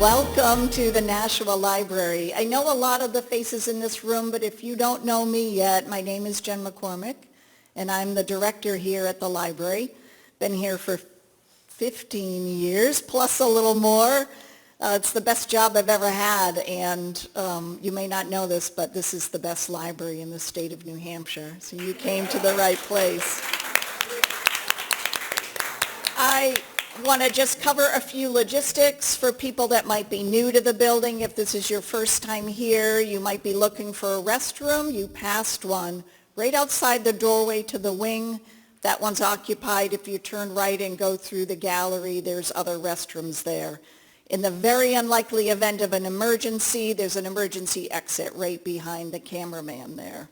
Welcome to the Nashua Library. I know a lot of the faces in this room, but if you don't know me yet, my name is Jen McCormick, and I'm the director here at the library. Been here for 15 years, plus a little more. It's the best job I've ever had, and you may not know this, but this is the best library in the state of New Hampshire, so you came to the right place. I want to just cover a few logistics for people that might be new to the building. If this is your first time here, you might be looking for a restroom. You passed one right outside the doorway to the wing. That one's occupied. If you turn right and go through the gallery, there's other restrooms there. In the very unlikely event of an emergency, there's an emergency exit right behind the cameraman there.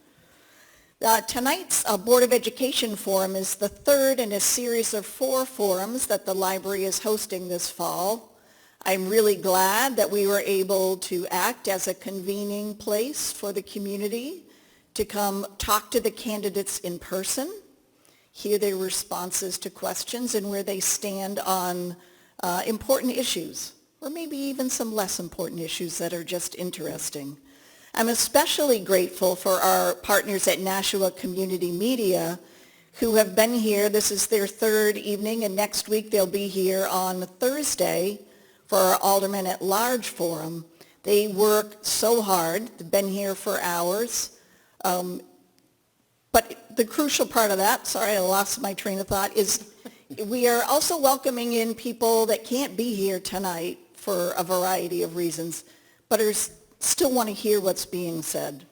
Tonight's Board of Education Forum is the third in a series of 4 forums that the library is hosting this fall. I'm really glad that we were able to act as a convening place for the community to come talk to the candidates in person, hear their responses to questions and where they stand on important issues, or maybe even some less important issues that are just interesting. I'm especially grateful for our partners at Nashua Community Media who have been here. This is their 3rd evening, and next week they'll be here on Thursday for our Alderman at Large Forum. They work so hard. They've been here for hours. But the crucial part of that, sorry, I lost my train of thought, is we are also welcoming in people that can't be here tonight for a variety of reasons, but are still want to hear what's being said.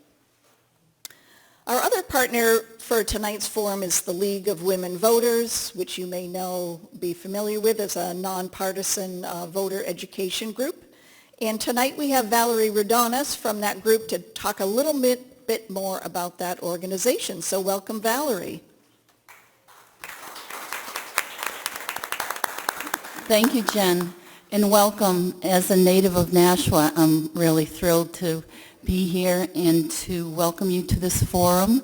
Our other partner for tonight's forum is the League of Women Voters, which you may be familiar with as a nonpartisan voter education group. And tonight we have Valerie Rodonis from that group to talk a little bit more about that organization. So welcome, Valerie. Thank you, Jen. And welcome. As a native of Nashua, I'm really thrilled to be here and to welcome you to this forum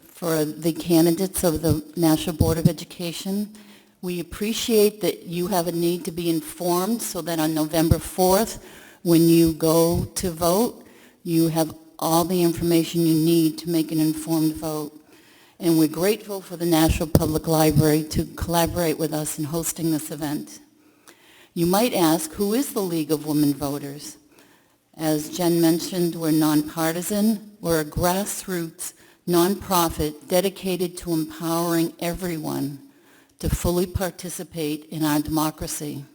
for the candidates of the Nashua Board of Education. We appreciate that you have a need to be informed so that on November 4th, when you go to vote, you have all the information you need to make an informed vote. And we're grateful for the Nashua Public Library to collaborate with us in hosting this event. You might ask, who is the League of Women Voters? As Jen mentioned, we're nonpartisan. We're a grassroots nonprofit dedicated to empowering everyone to fully participate in our democracy.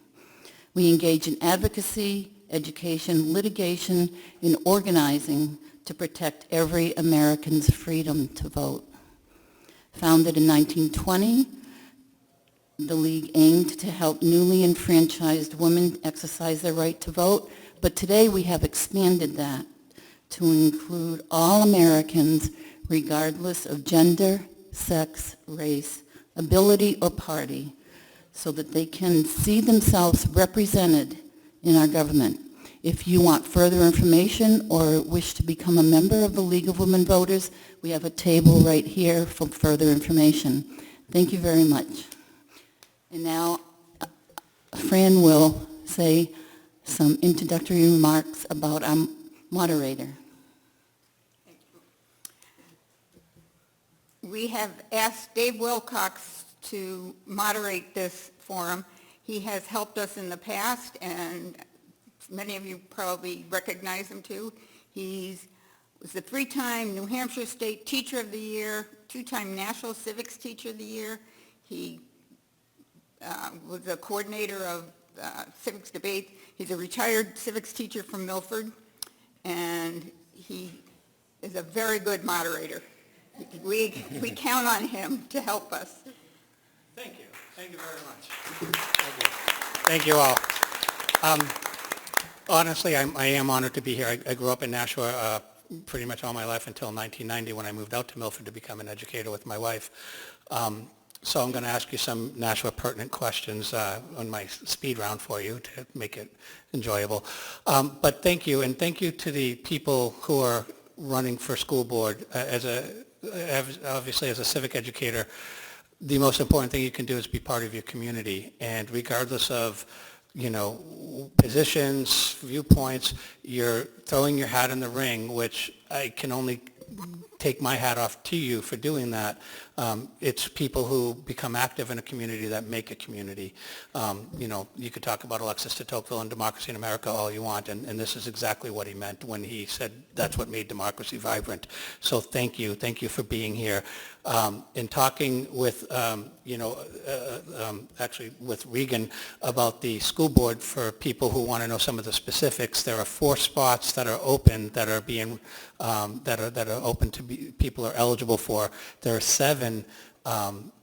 We engage in advocacy, education, litigation, and organizing to protect every American's freedom to vote. Founded in 1920, the League aimed to help newly enfranchised women exercise their right to vote, but today we have expanded that to include all Americans regardless of gender, sex, race, ability, or party, so that they can see themselves represented in our government. If you want further information or wish to become a member of the League of Women Voters, we have a table right here for further information. Thank you very much. And now, Fran will say some introductory remarks about our moderator. Thank you. We have asked Dave Wilcox to moderate this forum. He has helped us in the past, and many of you probably recognize him too. He was the 3-time New Hampshire State Teacher of the Year, 2-time National Civics Teacher of the Year. He was the coordinator of civics debate. He's a retired civics teacher from Milford, and he is a very good moderator. We count on him to help us. Thank you. Thank you very much. Thank you all. Honestly, I am honored to be here. I grew up in Nashua pretty much all my life until 1990 when I moved out to Milford to become an educator with my wife. So I'm going to ask you some Nashua pertinent questions on my speed round for you to make it enjoyable. But thank you, and thank you to the people who are running for school board. Obviously, as a civic educator, the most important thing you can do is be part of your community. And regardless of positions, viewpoints. You're throwing your hat in the ring, which I can only take my hat off to you for doing that. It's people who become active in a community that make a community. You could talk about Alexis de Tocqueville and democracy in America all you want, and this is exactly what he meant when he said that's what made democracy vibrant. So thank you for being here. In talking with, actually with Regan about the school board, for people who want to know some of the specifics, there are 4 spots that are open that are being that are open to be, people are eligible for. There are 7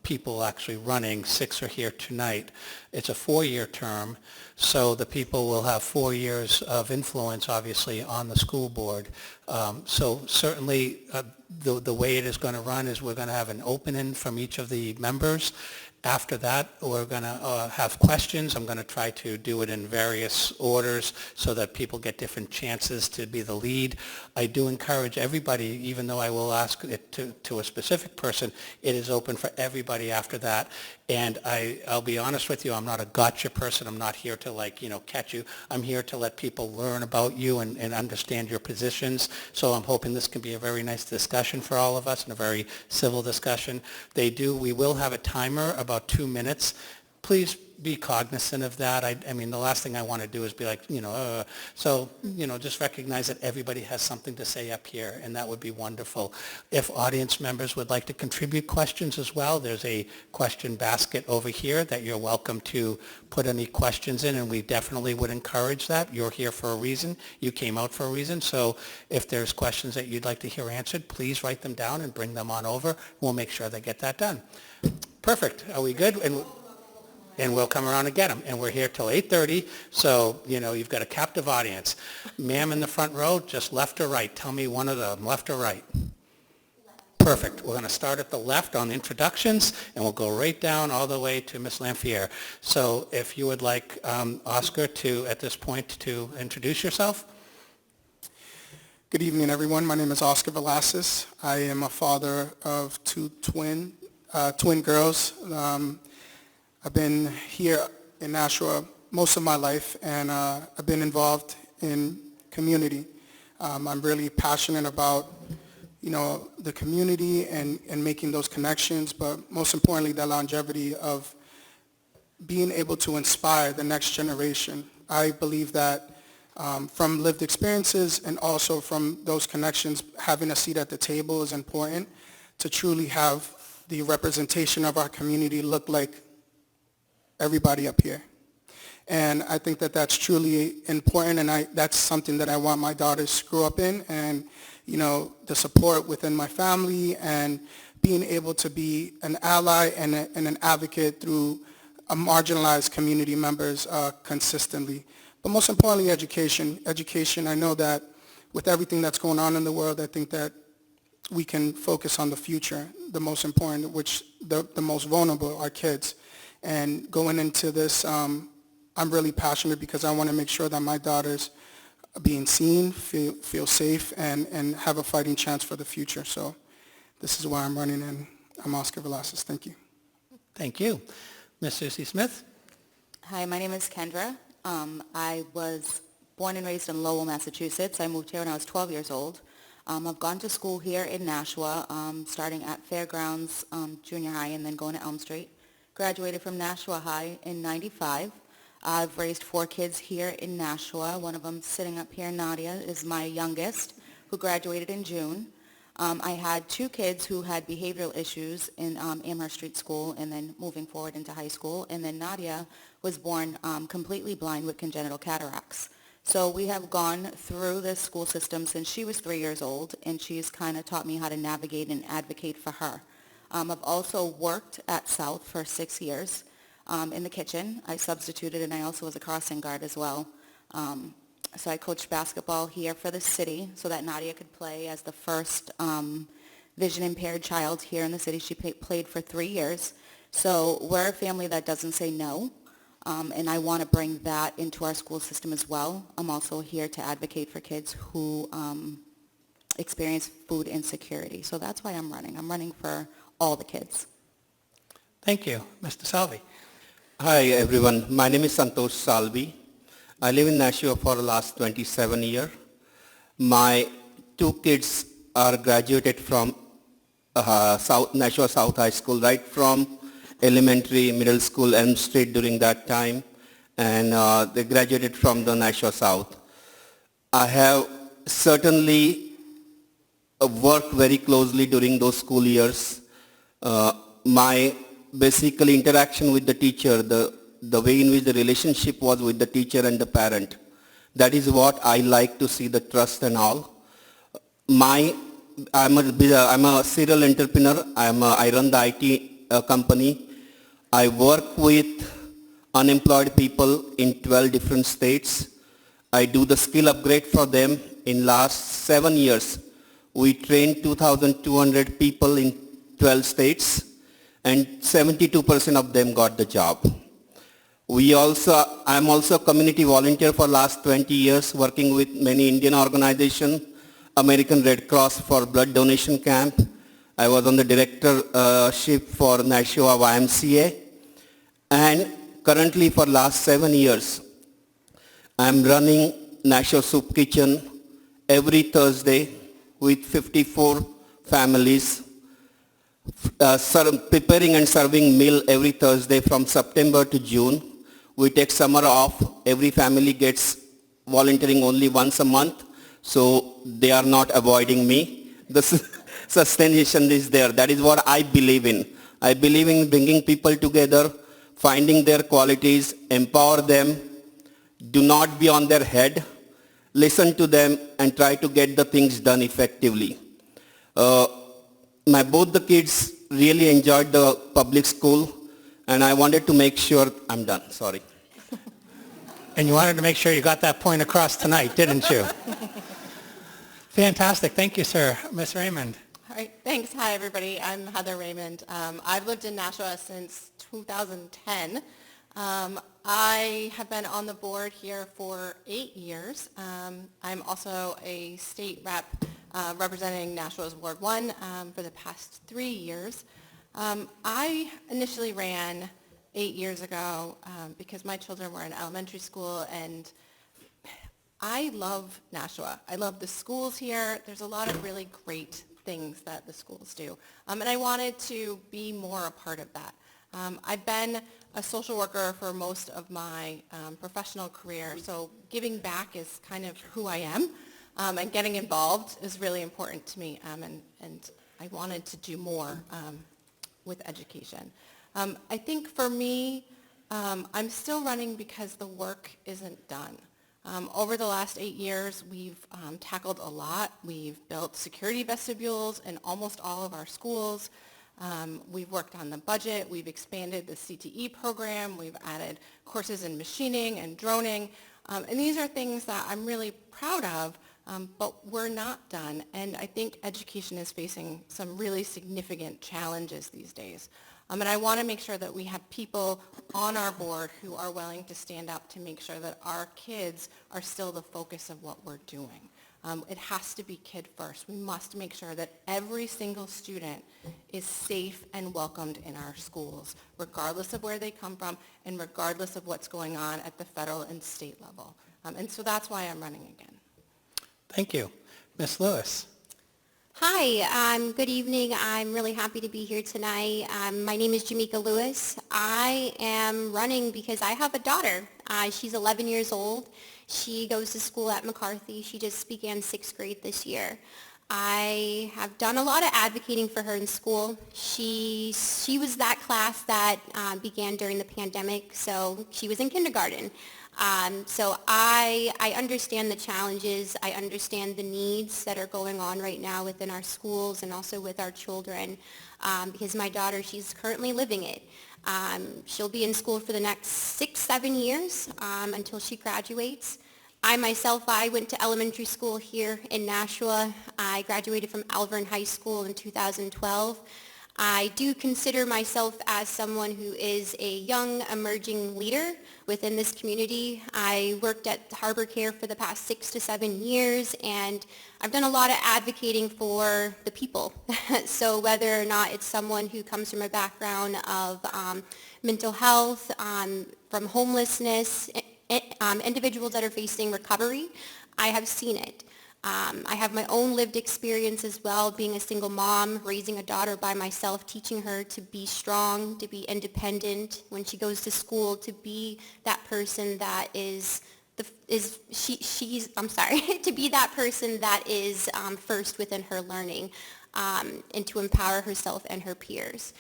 people actually running. 6 are here tonight. It's a 4-year term, so the people will have 4 years of influence, obviously, on the school board. So certainly the way it is going to run is we're going to have an opening from each of the members. After that, we're going to have questions. I'm going to try to do it in various orders so that people get different chances to be the lead. I do encourage everybody, even though I will ask it to a specific person, it is open for everybody after that. And I'll be honest with you, I'm not a gotcha person. I'm not here to catch you. I'm here to let people learn about you and understand your positions. So I'm hoping this can be a very nice discussion for all of us and a very civil discussion. We will have a timer about 2 minutes. Please be cognizant of that. I mean, the last thing I want to do is be like, just recognize that everybody has something to say up here, and that would be wonderful. If audience members would like to contribute questions as well, there's a question basket over here that you're welcome to put any questions in, and we definitely would encourage that. You're here for a reason. You came out for a reason. So if there's questions that you'd like to hear answered, please write them down and bring them on over. We'll make sure they get that done. Perfect. Are we good? And we'll come around and get them. And we're here till 8:30, so, you've got a captive audience. Ma'am in the front row, just left or right? Tell me one of them, left or right? Perfect. We're going to start at the left on introductions, and we'll go right down all the way to Ms. Lamphere. So if you would like Oscar at this point, to introduce yourself. Good evening, everyone. My name is Oscar Velasquez. I am a father of 2 twin girls. I've been here in Nashua most of my life, and I've been involved in community. I'm really passionate about, the community and making those connections, but most importantly, the longevity of being able to inspire the next generation. I believe that from lived experiences and also from those connections, having a seat at the table is important to truly have the representation of our community look like everybody up here. And I think that that's truly important, and that's something that I want my daughters to grow up in, and, the support within my family and being able to be an ally and an advocate through marginalized community members consistently. But most importantly, education. Education, I know that with everything that's going on in the world, I think that we can focus on the future, the most important, which the most vulnerable are kids. And going into this, I'm really passionate because I want to make sure that my daughters are being seen, feel safe, and have a fighting chance for the future. So this is why I'm running, and I'm Oscar Velasquez. Thank you. Thank you. Ms. Susie Smith? Hi, my name is Kendra. I was born and raised in Lowell, Massachusetts. I moved here when I was 12 years old. I've gone to school here in Nashua, starting at Fairgrounds Junior High and then going to Elm Street. Graduated from Nashua High in '95. I've raised 4 kids here in Nashua. One of them sitting up here, Nadia, is my youngest, who graduated in June. I had 2 kids who had behavioral issues in Amherst Street School and then moving forward into high school. And then Nadia was born completely blind with congenital cataracts. So we have gone through this school system since she was 3 years old, and she's kind of taught me how to navigate and advocate for her. I've also worked at South for 6 years in the kitchen. I substituted, and I also was a crossing guard as well. So I coached basketball here for the city so that Nadia could play as the first vision-impaired child here in the city. She played for 3 years. So we're a family that doesn't say no, and I want to bring that into our school system as well. I'm also here to advocate for kids who experience food insecurity. So that's why I'm running. I'm running for all the kids. Thank you. Mr. Salvi? Hi everyone, my name is Santosh Salvi. I live in Nashua for the last 27 years. My two kids are graduated from Nashua South High School, right from elementary, middle school, Elm Street during that time, and they graduated from the Nashua South. I have certainly worked very closely during those school years. My basically interaction with the teacher, the way in which the relationship was with the teacher and the parent, that is what I like to see, the trust and all. I'm a serial entrepreneur. I run the IT company. I work with unemployed people in 12 different states. I do the skill upgrade for them. In last 7 years, we trained 2,200 people in 12 states, and 72% of them got the job. I'm also a community volunteer for last 20 years, working with many Indian organizations, American Red Cross for blood donation camp. I was on the directorship for Nashua YMCA, and currently for last 7 years, I'm running Nashua Soup Kitchen every Thursday with 54 families, preparing and serving meal every Thursday from September to June. We take summer off. Every family gets volunteering only once a month, so they are not avoiding me. The sustaination is there. That is what I believe in. I believe in bringing people together, finding their qualities, empower them, do not be on their head, listen to them, and try to get the things done effectively. Both the kids really enjoyed the public school, and I wanted to make sure, I'm done, sorry. And you wanted to make sure you got that point across tonight, didn't you? Fantastic. Thank you, sir. Ms. Raymond. All right, thanks. Hi, everybody. I'm Heather Raymond. I've lived in Nashua since 2010. I have been on the board here for 8 years. I'm also a state rep representing Nashua's Ward 1 for the past 3 years. I initially ran 8 years ago because my children were in elementary school, and I love Nashua. I love the schools here. There's a lot of really great things that the schools do, and I wanted to be more a part of that. I've been a social worker for most of my professional career, so giving back is kind of who I am, and getting involved is really important to me, and I wanted to do more with education. I think for me, I'm still running because the work isn't done. Over the last 8 years, we've tackled a lot. We've built security vestibules in almost all of our schools. We've worked on the budget. We've expanded the CTE program. We've added courses in machining and droning. And these are things that I'm really proud of, but we're not done. And I think education is facing some really significant challenges these days. And I want to make sure that we have people on our board who are willing to stand up to make sure that our kids are still the focus of what we're doing. It has to be kid first. We must make sure that every single student is safe and welcomed in our schools, regardless of where they come from and regardless of what's going on at the federal and state level. And so that's why I'm running again. Thank you. Ms. Lewis. Hi, good evening. I'm really happy to be here tonight. My name is Jamaica Lewis. I am running because I have a daughter. She's 11 years old. She goes to school at McCarthy. She just began 6th grade this year. I have done a lot of advocating for her in school. She was that class that began during the pandemic, so she was in kindergarten. So I understand the challenges. I understand the needs that are going on right now within our schools and also with our children, because my daughter, she's currently living it. She'll be in school for the next 6-7 years until she graduates. I went to elementary school here in Nashua. I graduated from Alvern High School in 2012. I do consider myself as someone who is a young emerging leader within this community. I worked at Harbor Care for the past 6 to 7 years, and I've done a lot of advocating for the people. So whether or not it's someone who comes from a background of mental health, from homelessness, individuals that are facing recovery, I have seen it. I have my own lived experience as well, being a single mom, raising a daughter by myself, teaching her to be strong, to be independent when she goes to school, to be that person that to be that person that is first within her learning, and to empower herself and her peers.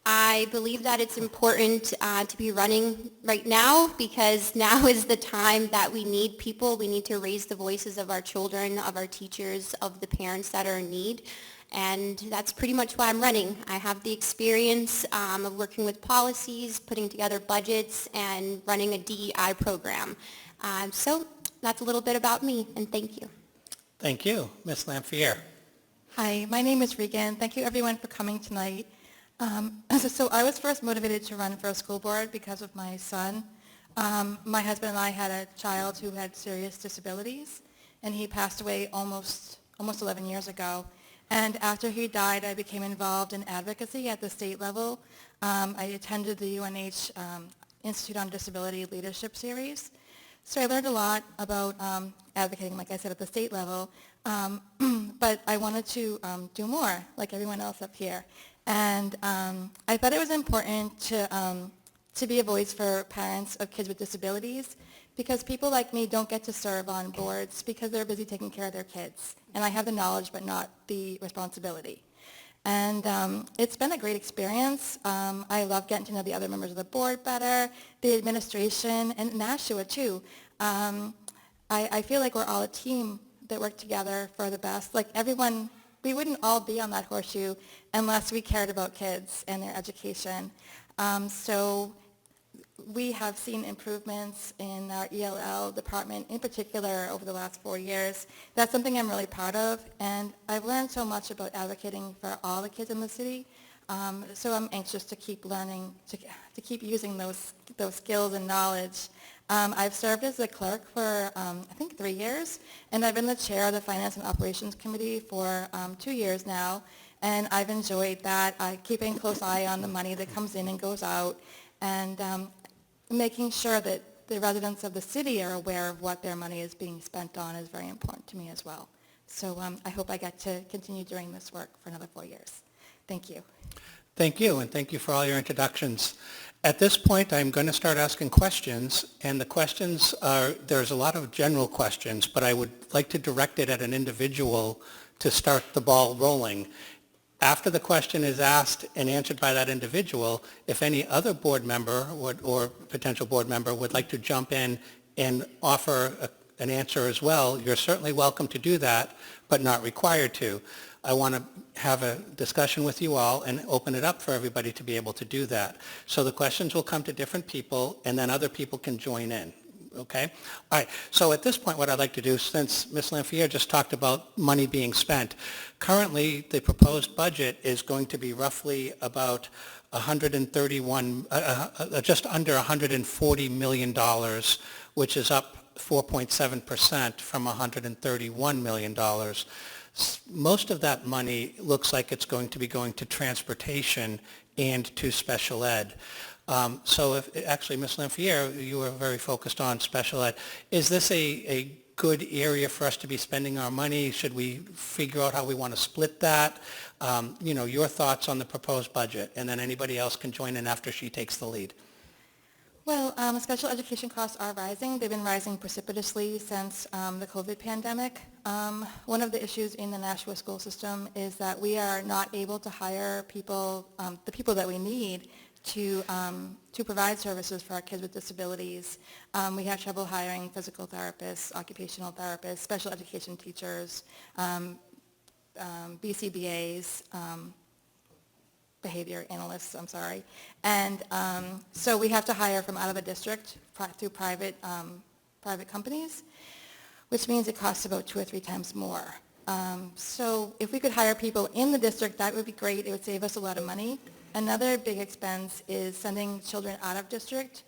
I believe that it's important to be running right now, because now is the time that we need people. We need to raise the voices of our children, of our teachers, of the parents that are in need. And that's pretty much why I'm running. I have the experience of working with policies, putting together budgets, and running a DEI program. So that's a little bit about me, and thank you. Thank you. Ms. Lamphere. Hi, my name is Regan. Thank you everyone for coming tonight. So I was first motivated to run for a school board because of my son. My husband and I had a child who had serious disabilities, and he passed away almost 11 years ago. And after he died, I became involved in advocacy at the state level. I attended the UNH Institute on Disability Leadership Series. So I learned a lot about advocating, like I said, at the state level. But I wanted to do more, like everyone else up here. And I thought it was important to be a voice for parents of kids with disabilities, because people like me don't get to serve on boards because they're busy taking care of their kids. And I have the knowledge but not the responsibility. And it's been a great experience. I love getting to know the other members of the board better, the administration, and Nashua too. I feel like we're all a team that work together for the best. Like everyone, we wouldn't all be on that horseshoe unless we cared about kids and their education. So we have seen improvements in our ELL department in particular over the last 4 years. That's something I'm really proud of, and I've learned so much about advocating for all the kids in the city. So I'm anxious to keep learning, to keep using those skills and knowledge. I've served as a clerk for, I think, 3 years, and I've been the chair of the Finance and Operations Committee for 2 years now, and I've enjoyed that. I keep a close eye on the money that comes in and goes out, and making sure that the residents of the city are aware of what their money is being spent on is very important to me as well. So I hope I get to continue doing this work for another 4 years. Thank you. Thank you, and thank you for all your introductions. At this point, I'm going to start asking questions, and the questions are, there's a lot of general questions, but I would like to direct it at an individual to start the ball rolling. After the question is asked and answered by that individual, if any other board member or potential board member would like to jump in and offer an answer as well, you're certainly welcome to do that, but not required to. I want to have a discussion with you all and open it up for everybody to be able to do that. So the questions will come to different people, and then other people can join in. Okay? All right. So at this point, what I'd like to do, since Ms. Lamphere just talked about money being spent, currently the proposed budget is going to be roughly about just under $140 million, which is up 4.7% from $131 million. Most of that money looks like it's going to be going to transportation and to special ed. So actually, Ms. Lamphere, you were very focused on special ed. Is this a good area for us to be spending our money? Should we figure out how we want to split that? Your thoughts on the proposed budget, and then anybody else can join in after she takes the lead. Well, special education costs are rising. They've been rising precipitously since the COVID pandemic. One of the issues in the Nashua school system is that we are not able to hire people, the people that we need to provide services for our kids with disabilities. We have trouble hiring physical therapists, occupational therapists, special education teachers, BCBAs, behavior analysts, I'm sorry. And so we have to hire from out of the district through private companies, which means it costs about 2 or 3 times more. So if we could hire people in the district, that would be great. It would save us a lot of money. Another big expense is sending children out of district.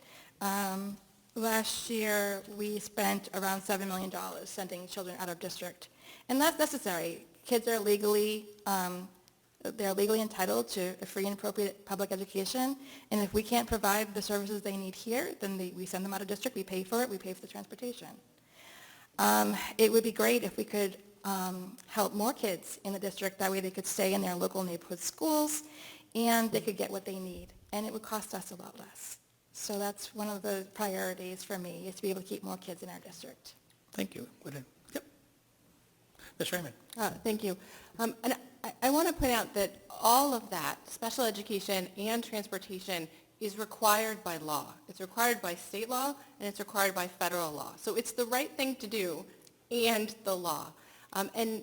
Last year, we spent around $7 million sending children out of district. And that's necessary. Kids are they're legally entitled to a free and appropriate public education. And if we can't provide the services they need here, then we send them out of district. We pay for it. We pay for the transportation. It would be great if we could help more kids in the district. That way they could stay in their local neighborhood schools and they could get what they need. And it would cost us a lot less. So that's one of the priorities for me, is to be able to keep more kids in our district. Thank you. Yep. Ms. Raymond. Thank you. And I want to point out that all of that, special education and transportation, is required by law. It's required by state law, and it's required by federal law. So it's the right thing to do and the law. And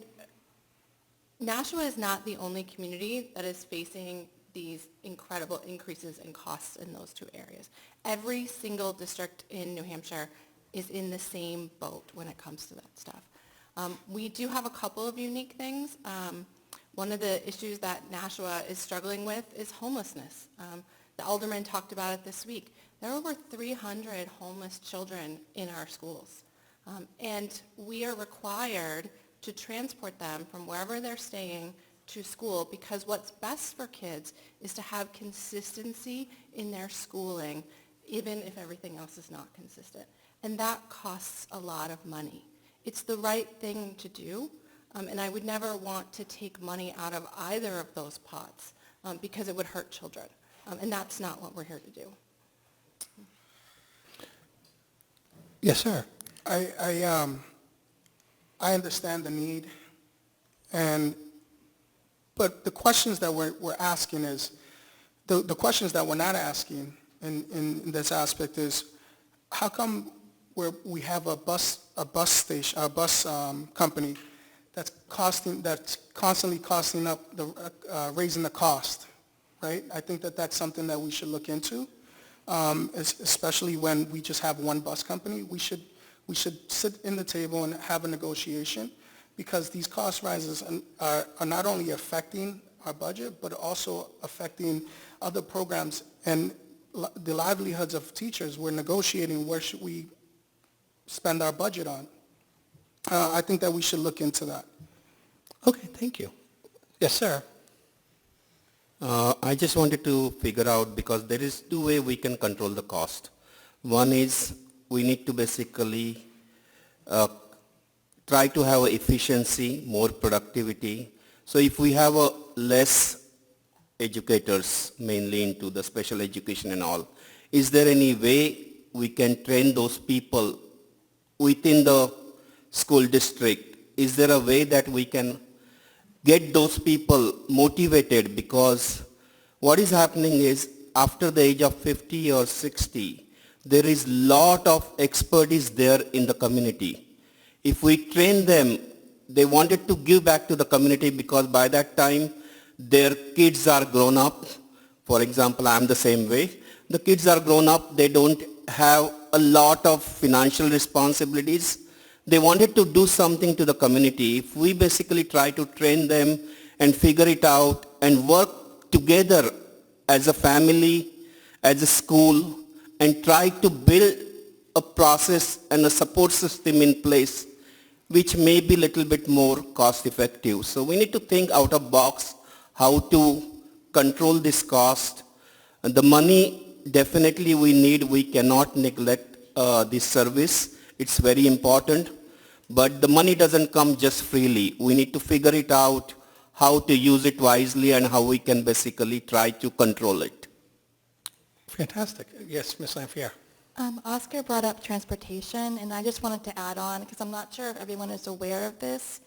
Nashua is not the only community that is facing these incredible increases in costs in those two areas. Every single district in New Hampshire is in the same boat when it comes to that stuff. We do have a couple of unique things. One of the issues that Nashua is struggling with is homelessness. The alderman talked about it this week. There are over 300 homeless children in our schools. And we are required to transport them from wherever they're staying to school, because what's best for kids is to have consistency in their schooling, even if everything else is not consistent. And that costs a lot of money. It's the right thing to do, and I would never want to take money out of either of those pots because it would hurt children. And that's not what we're here to do. Yes, sir. I understand the need, but the questions that we're asking is, the questions that we're not asking in this aspect is, how come we have a bus company that's constantly costing up raising the cost, right? I think that's something that we should look into, especially when we just have one bus company. We should sit in the table and have a negotiation, because these cost rises are not only affecting our budget, but also affecting other programs and the livelihoods of teachers. We're negotiating where should we spend our budget on. I think that we should look into that. Okay, thank you. Yes, sir. I just wanted to figure out, because there is two ways we can control the cost. One is we need to basically try to have efficiency, more productivity. So if we have less educators, mainly into the special education and all, is there any way we can train those people within the school district? Is there a way that we can get those people motivated? Because what is happening is, after the age of 50 or 60, there is lot of expertise there in the community. If we train them, they wanted to give back to the community, because by that time their kids are grown up. For example, I am the same way. The kids are grown up, they don't have a lot of financial responsibilities. They wanted to do something to the community. If we basically try to train them and figure it out and work together as a family, as a school, and try to build a process and a support system in place which may be a little bit more cost effective. So we need to think out of box how to control this cost. And the money definitely we need. We cannot neglect this service. It's very important. But the money doesn't come just freely. We need to figure it out, how to use it wisely, and how we can basically try to control it. Fantastic. Yes, Ms. Lamphere. Oscar brought up transportation, and I just wanted to add on, because I'm not sure if everyone is aware of this,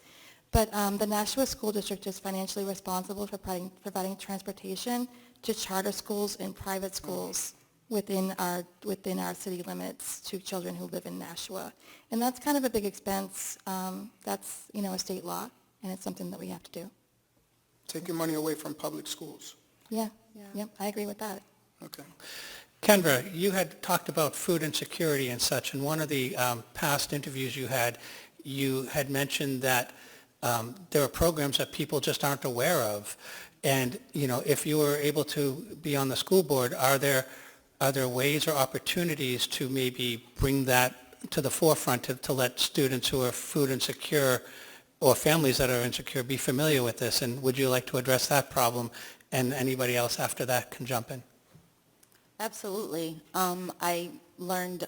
but the Nashua School District is financially responsible for providing transportation to charter schools and private schools within our city limits to children who live in Nashua. And that's kind of a big expense. That's, a state law, and it's something that we have to do. Taking money away from public schools. Yeah. Yep, I agree with that. Okay. Kendra, you had talked about food insecurity and such. In one of the past interviews you had mentioned that There are programs that people just aren't aware of. And, you know, if you were able to be on the school board, are there ways or opportunities to maybe bring that to the forefront to let students who are food insecure or families that are insecure be familiar with this? And would you like to address that problem? And anybody else after that can jump in. Absolutely. I learned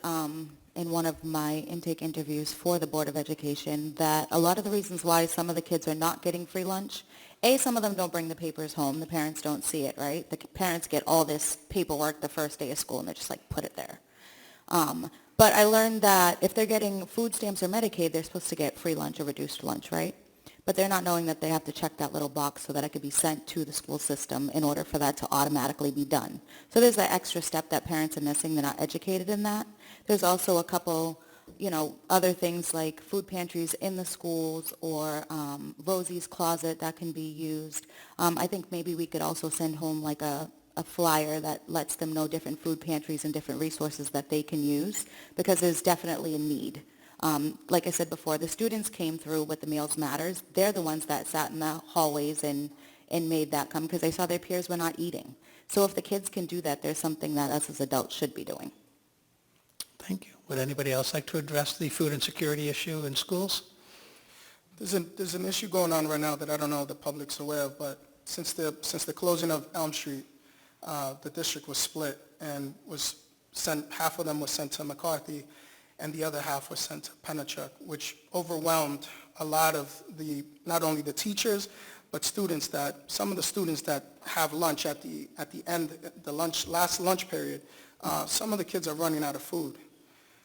in one of my intake interviews for the Board of Education that a lot of the reasons why some of the kids are not getting free lunch, some of them don't bring the papers home. The parents don't see it, right? The parents get all this paperwork the first day of school, and they're just like, put it there. But I learned that if they're getting food stamps or Medicaid, they're supposed to get free lunch or reduced lunch, right? But they're not knowing that they have to check that little box so that it could be sent to the school system in order for that to automatically be done. So there's that extra step that parents are missing. They're not educated in that. There's also a couple, you know, other things like food pantries in the schools or Rosie's Closet that can be used. I think maybe we could also send home like a flyer that lets them know different food pantries and different resources that they can use, because there's definitely a need. Like I said before, the students came through with the Meals Matters. They're the ones that sat in the hallways and made that come because they saw their peers were not eating. So if the kids can do that, there's something that us as adults should be doing. Thank you. Would anybody else like to address the food insecurity issue in schools? There's an issue going on right now that I don't know if the public's aware of, but since the closing of Elm Street, the district was split and was sent, half of them was sent to McCarthy and the other half was sent to Pennachuck, which overwhelmed a lot of not only the teachers, but some of the students that have lunch at the end, last lunch period, some of the kids are running out of food.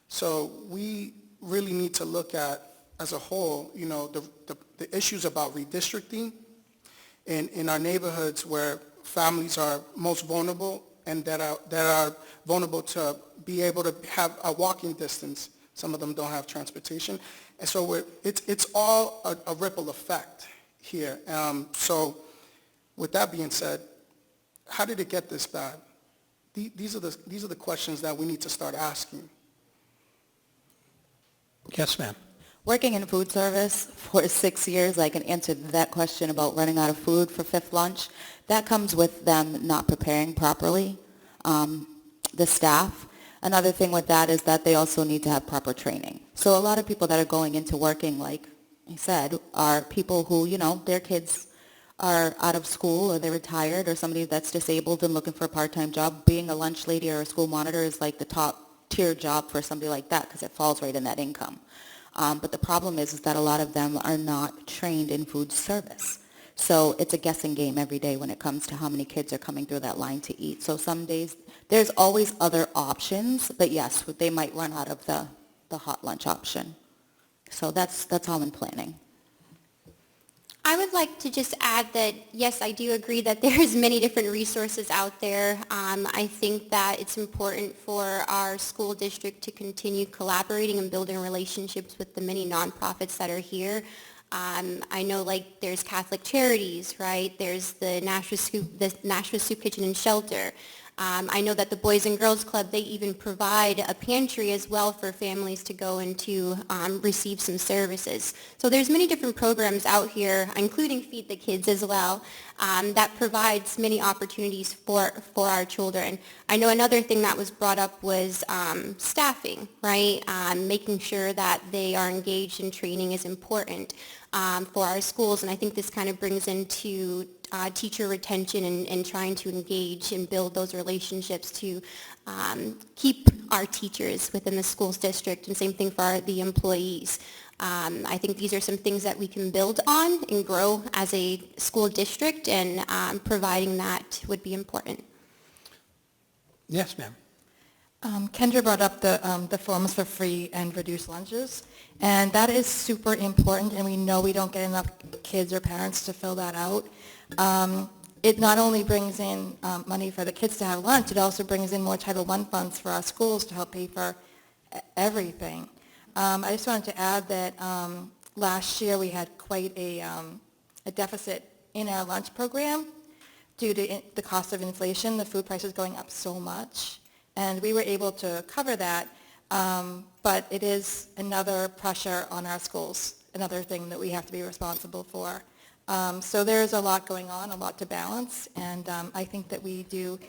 So we really need to look at, as a whole, you know, the issues about redistricting in our neighborhoods where families are most vulnerable and that are vulnerable to be able to have a walking distance. Some of them don't have transportation. And so it's all a ripple effect here. So with that being said, how did it get this bad? These are the questions that we need to start asking. Yes, ma'am. Working in food service for 6 years, I can answer that question about running out of food for fifth lunch. That comes with them not preparing properly, the staff. Another thing with that is that they also need to have proper training. So a lot of people that are going into working, like I said, are people who, you know, their kids are out of school or they're retired or somebody that's disabled and looking for a part-time job. Being a lunch lady or a school monitor is like the top tier job for somebody like that because it falls right in that income. But the problem is that a lot of them are not trained in food service. So it's a guessing game every day when it comes to how many kids are coming through that line to eat. So some days, there's always other options, but yes, they might run out of the hot lunch option. So that's all in planning. I would like to just add that, yes, I do agree that there's many different resources out there. I think that it's important for our school district to continue collaborating and building relationships with the many nonprofits that are here. I know, like, there's Catholic Charities, right? There's the Nashua Soup Kitchen and Shelter. I know that the Boys and Girls Club, they even provide a pantry as well for families to go into receive some services. So there's many different programs out here, including Feed the Kids as well, that provides many opportunities for our children. I know another thing that was brought up was staffing, right? Making sure that they are engaged in training is important for our schools, and I think this kind of brings into teacher retention and trying to engage and build those relationships to keep our teachers within the schools district, and same thing for the employees. I think these are some things that we can build on and grow as a school district, and providing that would be important. Yes, ma'am. Kendra brought up the forms for free and reduced lunches, and that is super important, and we know we don't get enough kids or parents to fill that out. It not only brings in money for the kids to have lunch, it also brings in more Title I funds for our schools to help pay for everything. I just wanted to add that last year we had quite a deficit in our lunch program due to the cost of inflation, the food prices going up so much. And we were able to cover that, but it is another pressure on our schools. another thing that we have to be responsible for. So there's a lot going on, a lot to balance, and I think that we do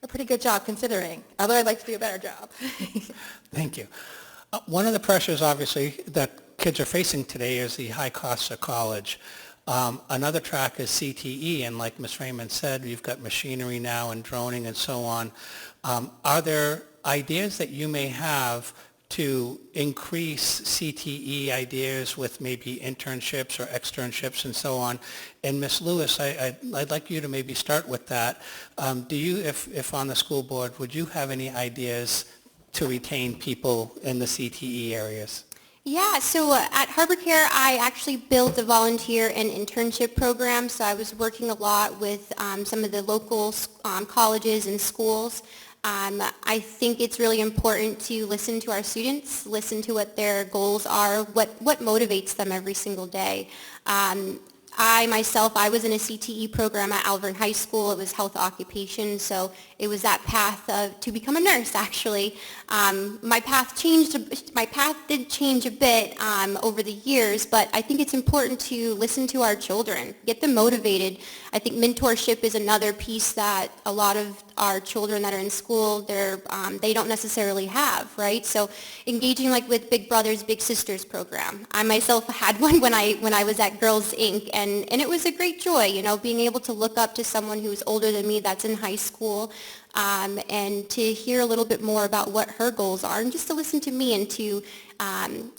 a pretty good job considering, although I'd like to do a better job. Thank you. One of the pressures, obviously, that kids are facing today is the high costs of college. Another track is CTE, and like Ms. Raymond said, you've got machinery now and droning and so on. Are there ideas that you may have to increase CTE ideas with maybe internships or externships and so on? And Ms. Lewis, I'd like you to maybe start with that. Do you, if on the school board, would you have any ideas to retain people in the CTE areas? Yeah, so at Harbor Care, I actually built a volunteer and internship program, so I was working a lot with some of the local colleges and schools. I think it's really important to listen to our students, listen to what their goals are, what motivates them every single day. I was in a CTE program at Alvern High School. It was health occupation, so it was that path to become a nurse, actually. My path did change a bit over the years, but I think it's important to listen to our children, get them motivated. I think mentorship is another piece that a lot of our children that are in school, they don't necessarily have, right? So engaging like with Big Brothers, Big Sisters program. I myself had one when I was at Girls Inc. and it was a great joy, you know, being able to look up to someone who's older than me that's in high school, and to hear a little bit more about what her goals are, and just to listen to me and to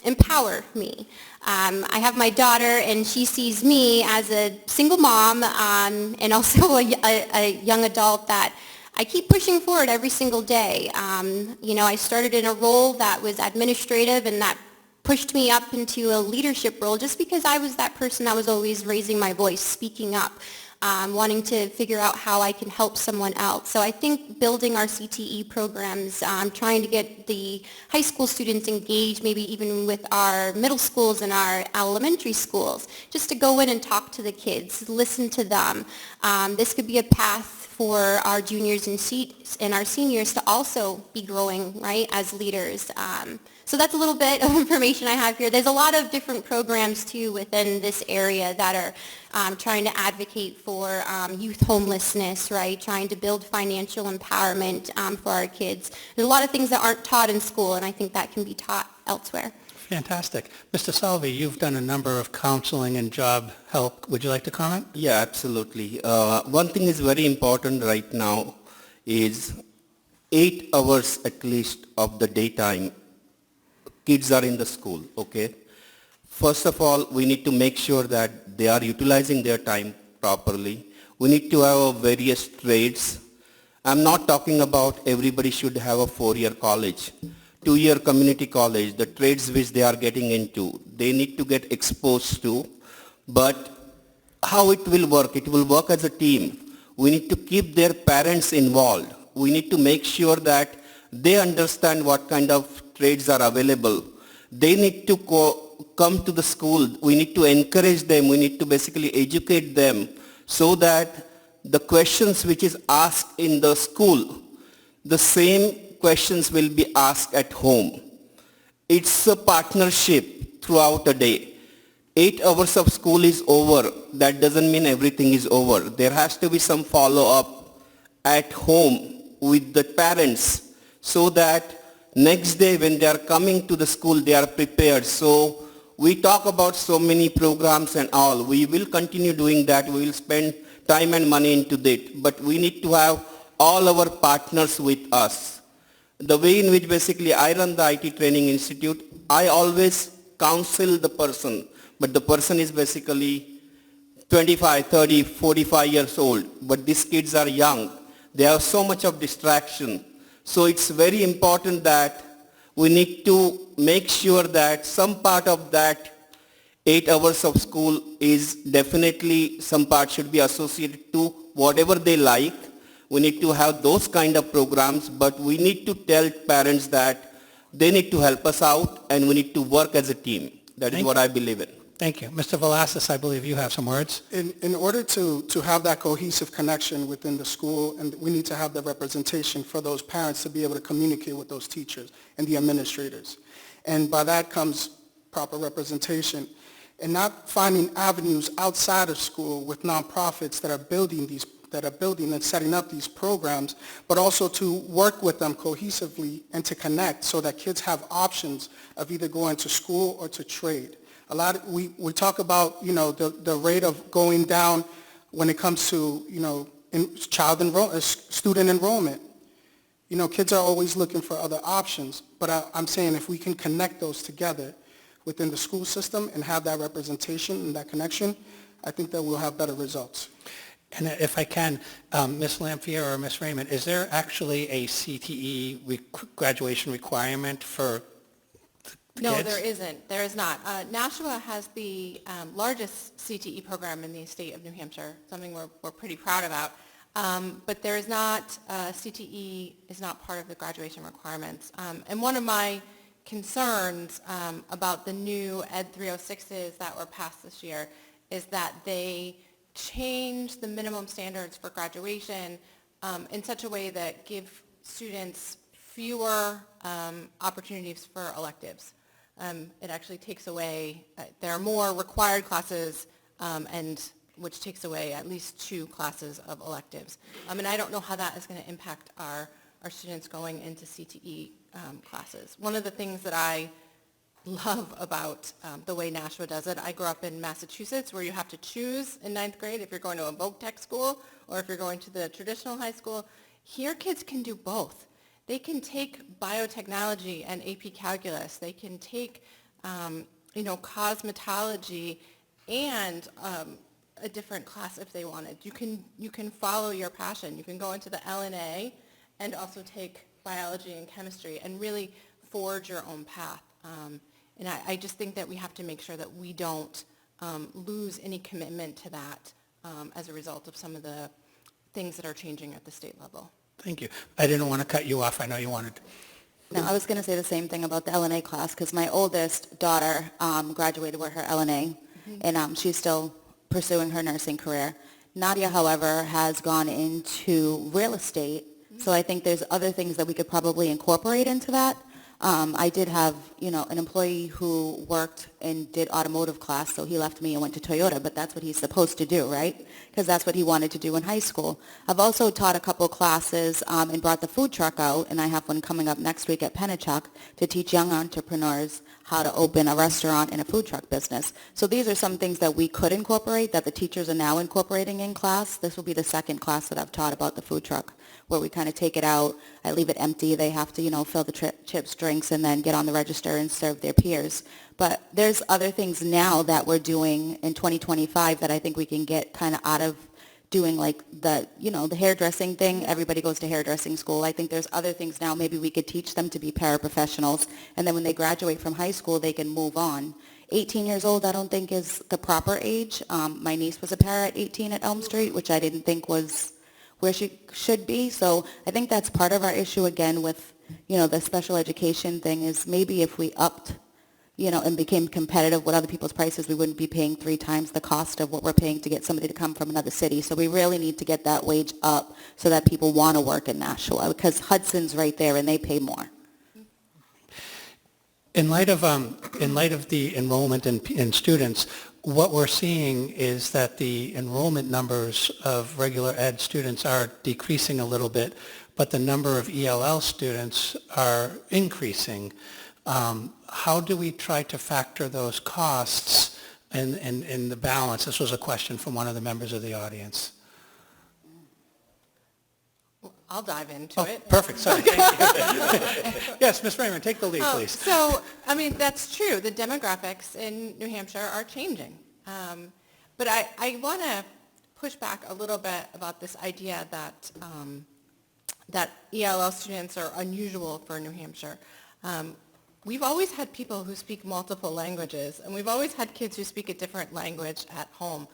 empower me. I have my daughter, and she sees me as a single mom, and also a young adult that I keep pushing forward every single day. You know, I started in a role that was administrative, and that pushed me up into a leadership role just because I was that person that was always raising my voice, speaking up, wanting to figure out how I can help someone else. So I think building our CTE programs, trying to get the high school students engaged, maybe even with our middle schools and our elementary schools, just to go in and talk to the kids, listen to them. This could be a path for our juniors and our seniors to also be growing, right, as leaders. So that's a little bit of information I have here. There's a lot of different programs, too, within this area that are trying to advocate for youth homelessness, right, trying to build financial empowerment for our kids. There's a lot of things that aren't taught in school, and I think that can be taught elsewhere. Fantastic. Mr. Salvi, you've done a number of counseling and job help. Would you like to comment? Yeah, absolutely. One thing is very important right now is 8 hours at least of the daytime kids are in the school, okay? First of all, we need to make sure that they are utilizing their time properly. We need to have various trades. I'm not talking about everybody should have a 4-year college. 2-year community college, the trades which they are getting into, they need to get exposed to. But how it will work as a team. We need to keep their parents involved. We need to make sure that they understand what kind of trades are available. They need to come to the school. We need to encourage them. We need to basically educate them so that the questions which is asked in the school, the same questions will be asked at home. It's a partnership throughout the day. 8 hours of school is over. That doesn't mean everything is over. There has to be some follow-up at home with the parents so that next day when they are coming to the school, they are prepared. So we talk about so many programs and all. We will continue doing that. We will spend time and money into that. But we need to have all our partners with us. The way in which basically I run the IT Training Institute, I always counsel the person. But the person is basically 25, 30, 45 years old. But these kids are young. They have so much of distraction. So it's very important that we need to make sure that some part of that 8 hours of school is definitely, some part should be associated to whatever they like. We need to have those kind of programs, but we need to tell parents that they need to help us out and we need to work as a team. That is what I believe in. Thank you. Mr. Velasquez, I believe you have some words. In order to have that cohesive connection within the school, and we need to have the representation for those parents to be able to communicate with those teachers and the administrators. And by that comes proper representation. and not finding avenues outside of school with nonprofits that are building and setting up these programs, but also to work with them cohesively and to connect so that kids have options of either going to school or to trade. We talk about, the rate of going down when it comes to, student enrollment. Kids are always looking for other options, but I'm saying if we can connect those together within the school system and have that representation and that connection, I think that we'll have better results. And if I can, Ms. Lamphere or Ms. Raymond, is there actually a CTE graduation requirement for the No, kids? there isn't. There is not. Nashua has the largest CTE program in the state of New Hampshire, something we're pretty proud about. But there is not, CTE is not part of the graduation requirements. And one of my concerns about the new Ed 306s that were passed this year is that they change the minimum standards for graduation in such a way that give students fewer opportunities for electives. It actually takes away, there are more required classes and which takes away at least 2 classes of electives. And I don't know how that is going to impact our students going into CTE classes. One of the things that I love about the way Nashua does it, I grew up in Massachusetts where you have to choose in 9th grade if you're going to a voc tech school or if you're going to the traditional high school. Here kids can do both. They can take biotechnology and AP calculus. They can take, cosmetology and a different class if they wanted. You can follow your passion. You can go into the LNA and also take biology and chemistry and really forge your own path. And I just think that we have to make sure that we don't lose any commitment to that as a result of some of the things that are changing at the state level. Thank you. I didn't want to cut you off. I know you wanted to. No, I was going to say the same thing about the LNA class because my oldest daughter graduated with her LNA, and she's still pursuing her nursing career. Nadia, however, has gone into real estate, so I think there's other things that we could probably incorporate into that. I did have, an employee who worked and did automotive class, so he left me and went to Toyota, but that's what he's supposed to do, right? Because that's what he wanted to do in high school. I've also taught a couple classes and brought the food truck out, and I have one coming up next week at Pennachuck to teach young entrepreneurs how to open a restaurant and a food truck business. So these are some things that we could incorporate that the teachers are now incorporating in class. This will be the second class that I've taught about the food truck, where we kind of take it out. I leave it empty. They have to, fill the chips, drinks, and then get on the register and serve their peers. But there's other things now that we're doing in 2025 that I think we can get kind of out of doing like the hairdressing thing. Everybody goes to hairdressing school. I think there's other things now maybe we could teach them to be paraprofessionals. And then when they graduate from high school, they can move on. 18 years old I don't think is the proper age. My niece was a para at 18 at Elm Street, which I didn't think was where she should be. So I think that's part of our issue again with, the special education thing is maybe if we upped, and became competitive with other people's prices, we wouldn't be paying 3 times the cost of what we're paying to get somebody to come from another city. So we really need to get that wage up so that people want to work in Nashua because Hudson's right there and they pay more. In light of the enrollment in students, what we're seeing is that the enrollment numbers of regular ed students are decreasing a little bit, but the number of ELL students are increasing. How do we try to factor those costs in the balance? This was a question from one of the members of the audience. I'll dive into it. Perfect. Sorry. Thank you. Yes, Ms. Raymond, take the lead, please. So, that's true. The demographics in New Hampshire are changing. But I want to push back a little bit about this idea that that ELL students are unusual for New Hampshire. We've always had people who speak multiple languages, and we've always had kids who speak a different language at home.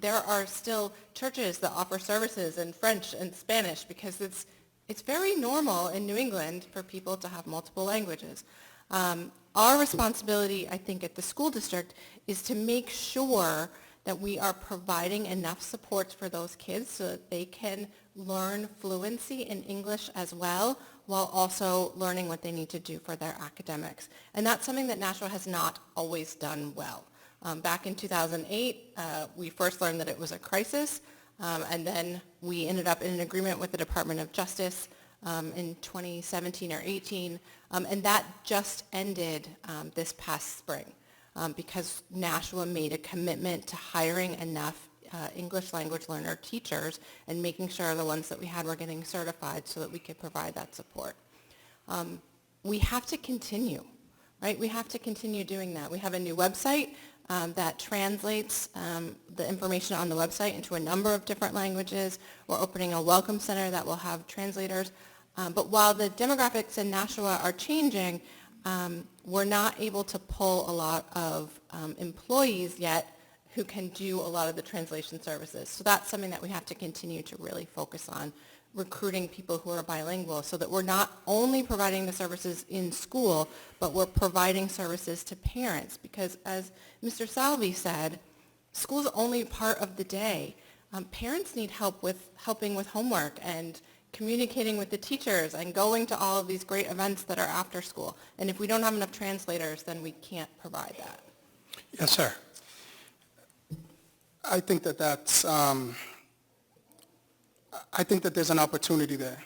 There are still churches that offer services in French and Spanish because it's very normal in New England for people to have multiple languages. Our responsibility, I think, at the school district is to make sure that we are providing enough supports for those kids so that they can learn fluency in English as well, while also learning what they need to do for their academics. And that's something that Nashua has not always done well. Back in 2008, we first learned that it was a crisis, and then we ended up in an agreement with the Department of Justice in 2017 or 18, and that just ended this past spring because Nashua made a commitment to hiring enough English language learner teachers and making sure the ones that we had were getting certified so that we could provide that support. We have to continue, right? We have to continue doing that. We have a new website that translates the information on the website into a number of different languages. We're opening a welcome center that will have translators. But while the demographics in Nashua are changing, we're not able to pull a lot of employees yet who can do a lot of the translation services. So that's something that we have to continue to really focus on, recruiting people who are bilingual so that we're not only providing the services in school, but we're providing services to parents. Because as Mr. Salvi said, school's only part of the day. Parents need help with helping with homework and communicating with the teachers and going to all of these great events that are after school. And if we don't have enough translators, then we can't provide that. Yes, sir. I think that I think that there's an opportunity there.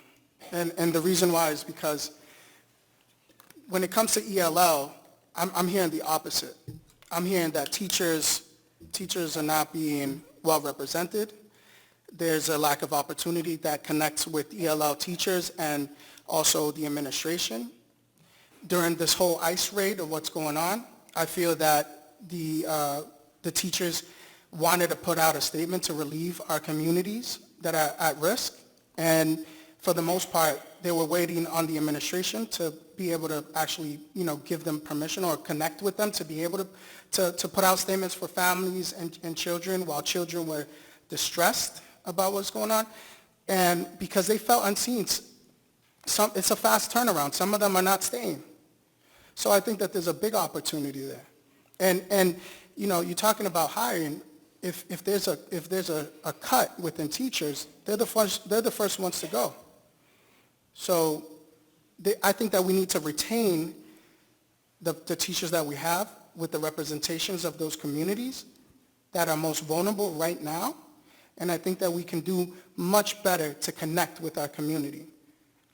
And the reason why is because when it comes to ELL, I'm hearing the opposite. I'm hearing that teachers are not being well represented. There's a lack of opportunity that connects with ELL teachers and also the administration. During this whole ICE raid of what's going on, I feel that the teachers wanted to put out a statement to relieve our communities that are at risk. And for the most part, they were waiting on the administration to be able to actually, give them permission or connect with them to be able to put out statements for families and children while children were distressed about what's going on. And because they felt unseen, it's a fast turnaround. Some of them are not staying. So I think that there's a big opportunity there. And you're talking about hiring. If there's a cut within teachers, they're the first ones to go. So I think that we need to retain the teachers that we have with the representations of those communities that are most vulnerable right now. And I think that we can do much better to connect with our community.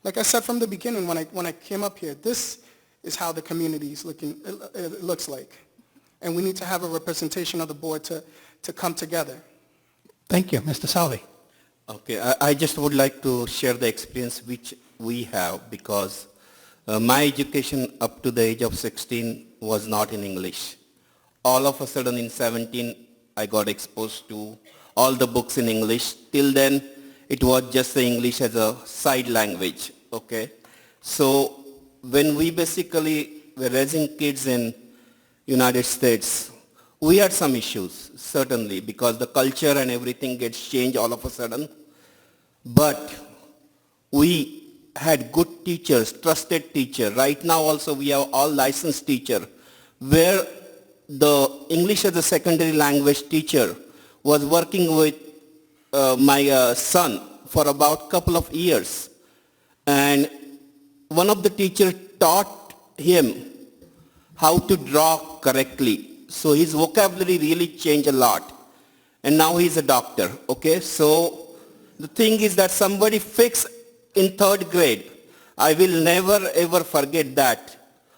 Like I said from the beginning when I came up here, this is how the community is it looks like. And we need to have a representation of the board to come together. Thank you. Mr. Salvi. Okay, I just would like to share the experience which we have because my education up to the age of 16 was not in English. All of a sudden in 17, I got exposed to all the books in English. Till then, it was just the English as a side language, okay? So when we basically were raising kids in United States, we had some issues, certainly, because the culture and everything gets changed all of a sudden. But we had good teachers, trusted teachers. Right now also we have all licensed teachers, where the English as a secondary language teacher was working with my son for about a couple of years. And one of the teachers taught him how to draw correctly. So his vocabulary really changed a lot. And now he's a doctor, okay? So the thing is that somebody fixed in third grade. I will never ever forget that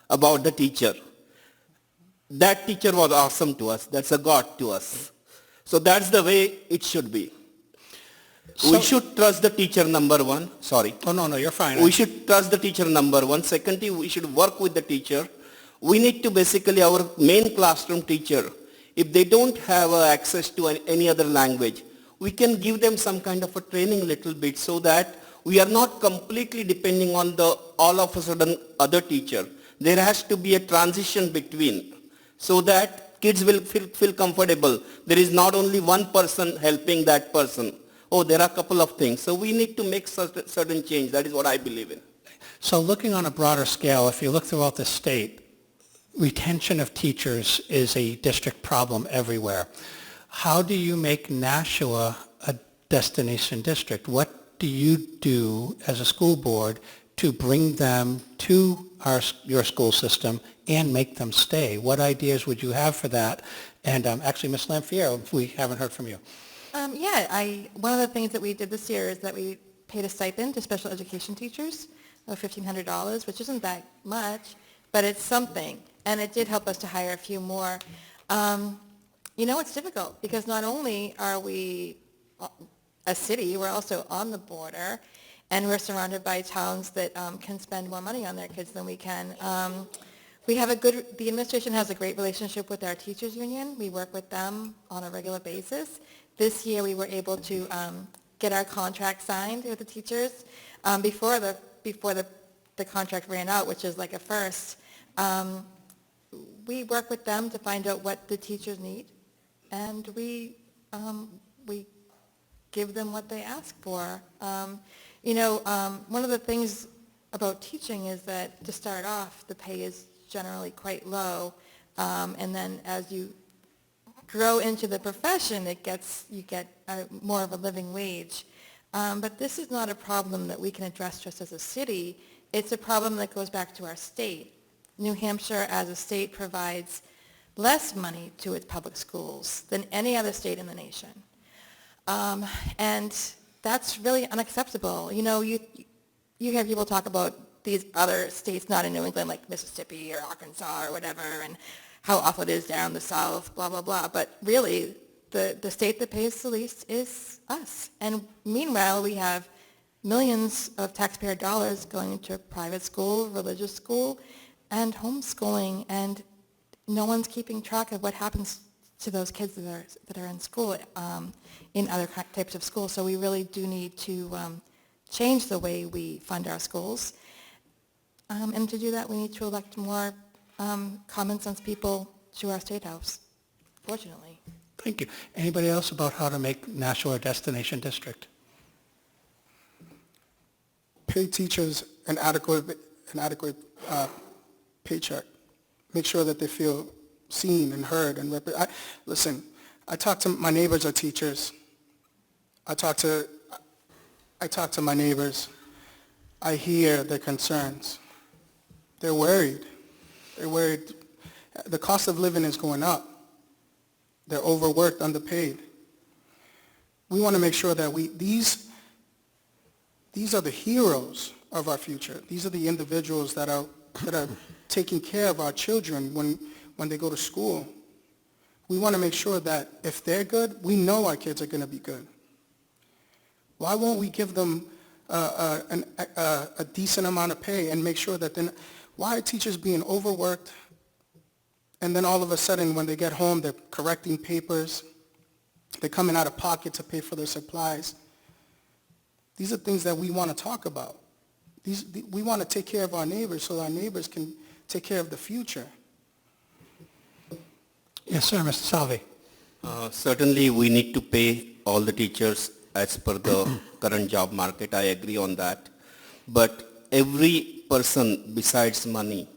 about the teacher. That teacher was awesome to us. That's a God to us. So that's the way it should be. We should trust the teacher, number one. Sorry. Oh, no, you're fine. We should trust the teacher, number one. Secondly, we should work with the teacher. We need to basically, our main classroom teacher, if they don't have access to any other language, we can give them some kind of a training a little bit so that we are not completely depending on the all of a sudden other teacher. There has to be a transition between so that kids will feel comfortable. There is not only one person helping that person. Oh, there are a couple of things. So we need to make certain change. That is what I believe in. So looking on a broader scale, if you look throughout the state, retention of teachers is a district problem everywhere. How do you make Nashua a destination district? What do you do as a school board to bring them to your school system and make them stay? What ideas would you have for that And actually, Ms. Lampiero, we haven't heard from you. One of the things that we did this year is that we paid a stipend to special education teachers of $1,500, which isn't that much, but it's something. And it did help us to hire a few more. It's difficult because not only are we a city, we're also on the border, and we're surrounded by towns that can spend more money on their kids than we can. The administration has a great relationship with our teachers union. We work with them on a regular basis. This year we were able to get our contract signed with the teachers before the contract ran out, which is like a first. We work with them to find out what the teachers need, and we give them what they ask for. One of the things about teaching is that to start off, the pay is generally quite low, and then as you grow into the profession, you get more of a living wage. But this is not a problem that we can address just as a city. It's a problem that goes back to our state. New Hampshire, as a state, provides less money to its public schools than any other state in the nation. And that's really unacceptable. You hear people talk about these other states not in New England, like Mississippi or Arkansas or whatever, and how awful it is down the south, blah, blah, blah. But really, the state that pays the least is us. And meanwhile, we have millions of taxpayer dollars going into private school, religious school, and homeschooling, and no one's keeping track of what happens to those kids that are in school, in other types of schools. So we really do need to change the way we fund our schools. And to do that, we need to elect more common sense people to our State House, fortunately. Thank you. Anybody else about how to make Nashua a destination district? Pay teachers an adequate paycheck. Make sure that they feel seen and heard and listen, I talk to my neighbors are teachers. I talk to my neighbors. I hear their concerns. They're worried. They're worried. The cost of living is going up. They're overworked, underpaid. We want to make sure that these are the heroes of our future. These are the individuals that are taking care of our children when they go to school. We want to make sure that if they're good, we know our kids are going to be good. Why won't we give them a decent amount of pay and make sure that why are teachers being overworked, and then all of a sudden when they get home they're correcting papers, they're coming out of pocket to pay for their supplies? These are things that we want to talk about. We want to take care of our neighbors so our neighbors can take care of the future. Yes, sir, Mr. Salvi. Certainly, we need to pay all the teachers as per the current job market. I agree on that. But every person besides money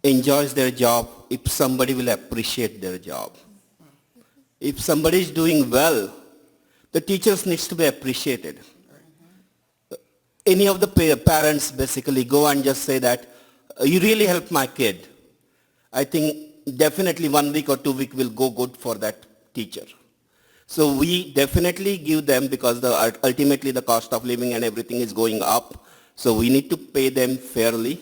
enjoys their job if somebody will appreciate their job. If somebody is doing well, the teachers needs to be appreciated. Any of the parents basically go and just say that, you really helped my kid. I think definitely 1 week or 2 weeks will go good for that teacher. So we definitely give them, because ultimately the cost of living and everything is going up. So we need to pay them fairly.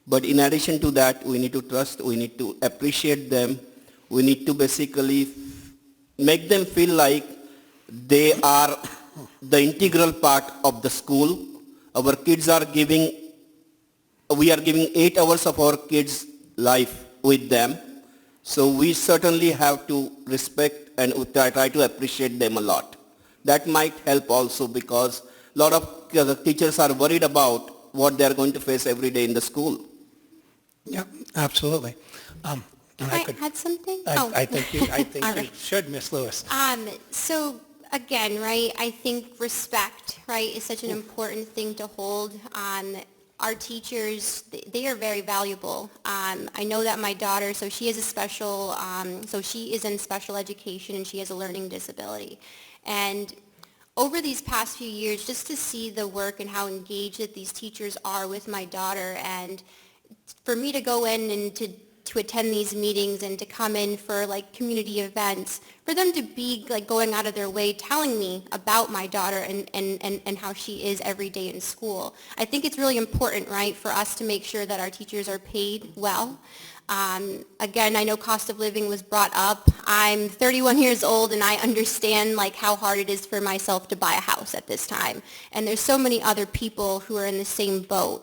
But in addition to that, we need to trust, we need to appreciate them. We need to basically make them feel like they are the integral part of the school. Our kids are we are giving 8 hours of our kids' life with them. So we certainly have to respect and try to appreciate them a lot. That might help also, because a lot of teachers are worried about what they are going to face every day in the school. Yeah, absolutely. Can I add something? I think you Right. should, Ms. Lewis. So again, right, I think respect, right, is such an important thing to hold. Our teachers, they are very valuable. I know that my daughter, so she is she is in special education and she has a learning disability. And over these past few years, just to see the work and how engaged that these teachers are with my daughter, and for me to go in and to to attend these meetings and to come in for like community events, for them to be like going out of their way telling me about my daughter and how she is every day in school. I think it's really important, right, for us to make sure that our teachers are paid well. Again, I know cost of living was brought up. I'm 31 years old and I understand like how hard it is for myself to buy a house at this time. And there's so many other people who are in the same boat.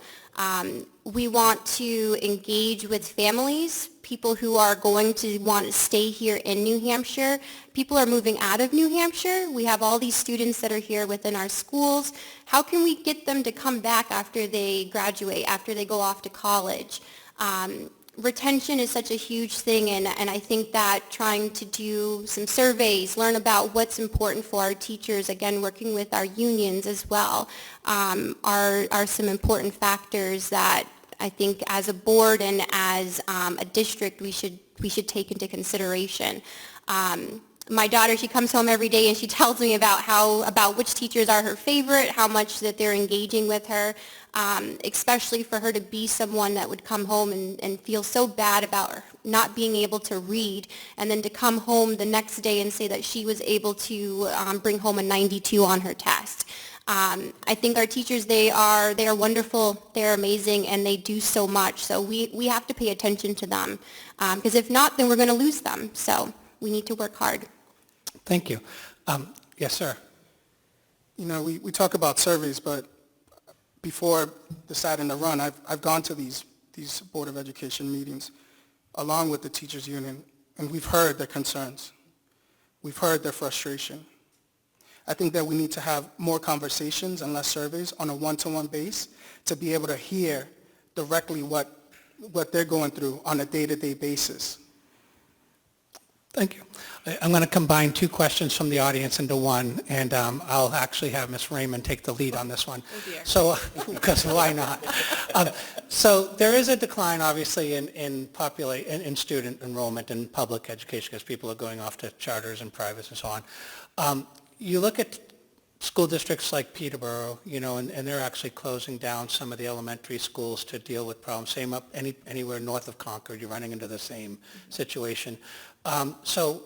We want to engage with families, people who are going to want to stay here in New Hampshire. People are moving out of New Hampshire. We have all these students that are here within our schools. How can we get them to come back after they graduate, after they go off to college? Retention is such a huge thing, and I think that trying to do some surveys, learn about what's important for our teachers, again, working with our unions as well, are some important factors that I think as a board and as a district we should take into consideration. My daughter, she comes home every day and she tells me about which teachers are her favorite, how much that they're engaging with her, especially for her to be someone that would come home and feel so bad about her not being able to read, and then to come home the next day and say that she was able to bring home a 92 on her test. I think our teachers, they are wonderful, they're amazing, and they do so much. So we have to pay attention to them, because if not, then we're going to lose them. So we need to work hard. Thank you. Yes, sir. You know, we talk about surveys, but before deciding to run, I've gone to these Board of Education meetings along with the teachers union, and we've heard their concerns. We've heard their frustration. I think that we need to have more conversations and less surveys on a one-to-one base to be able to hear directly what they're going through on a day-to-day basis. Thank you. I'm going to combine two questions from the audience into one, and I'll actually have Ms. Raymond take the lead on this one. Oh dear. So, because why not? So there is a decline, obviously, in student enrollment in public education because people are going off to charters and privates and so on. You look at school districts like Peterborough, you know, and they're actually closing down some of the elementary schools to deal with problems. Same up anywhere north of Concord, you're running into the same situation. So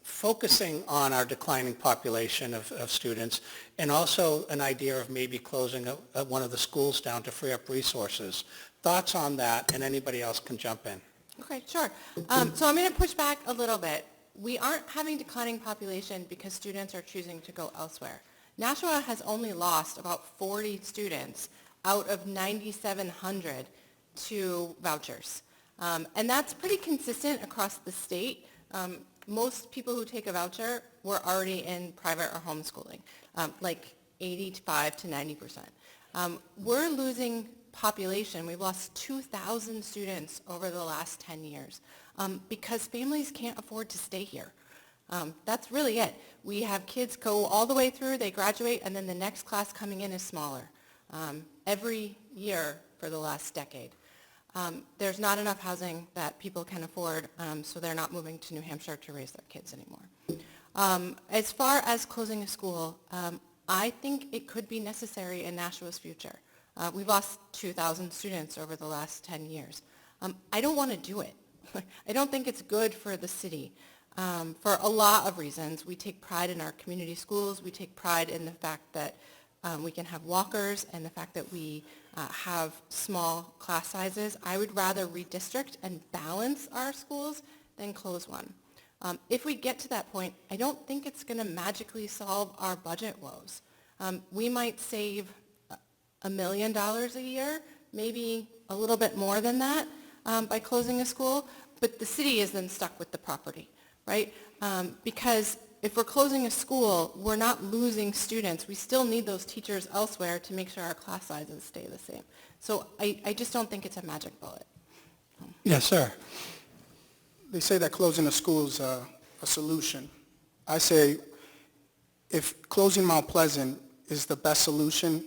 focusing on our declining population of students, and also an idea of maybe closing one of the schools down to free up resources. Thoughts on that, and anybody else can jump in. Okay, sure. So I'm going to push back a little bit. We aren't having declining population because students are choosing to go elsewhere. Nashua has only lost about 40 students out of 9,700 to vouchers. And that's pretty consistent across the state. Most people who take a voucher were already in private or homeschooling, like 85 to 90%. We're losing population. We've lost 2,000 students over the last 10 years because families can't afford to stay here. That's really it. We have kids go all the way through, they graduate, and then the next class coming in is smaller every year for the last decade. There's not enough housing that people can afford, so they're not moving to New Hampshire to raise their kids anymore. As far as closing a school, I think it could be necessary in Nashua's future. We've lost 2,000 students over the last 10 years. I don't want to do it. I don't think it's good for the city for a lot of reasons. We take pride in our community schools. We take pride in the fact that we can have walkers and the fact that we have small class sizes. I would rather redistrict and balance our schools than close one. If we get to that point, I don't think it's going to magically solve our budget woes. We might save $1 million a year, maybe a little bit more than that by closing a school, but the city is then stuck with the property, right? Because if we're closing a school, we're not losing students. We still need those teachers elsewhere to make sure our class sizes stay the same. So I just don't think it's a magic bullet. Yes, sir. They say that closing a school is a solution. I say if closing Mount Pleasant is the best solution,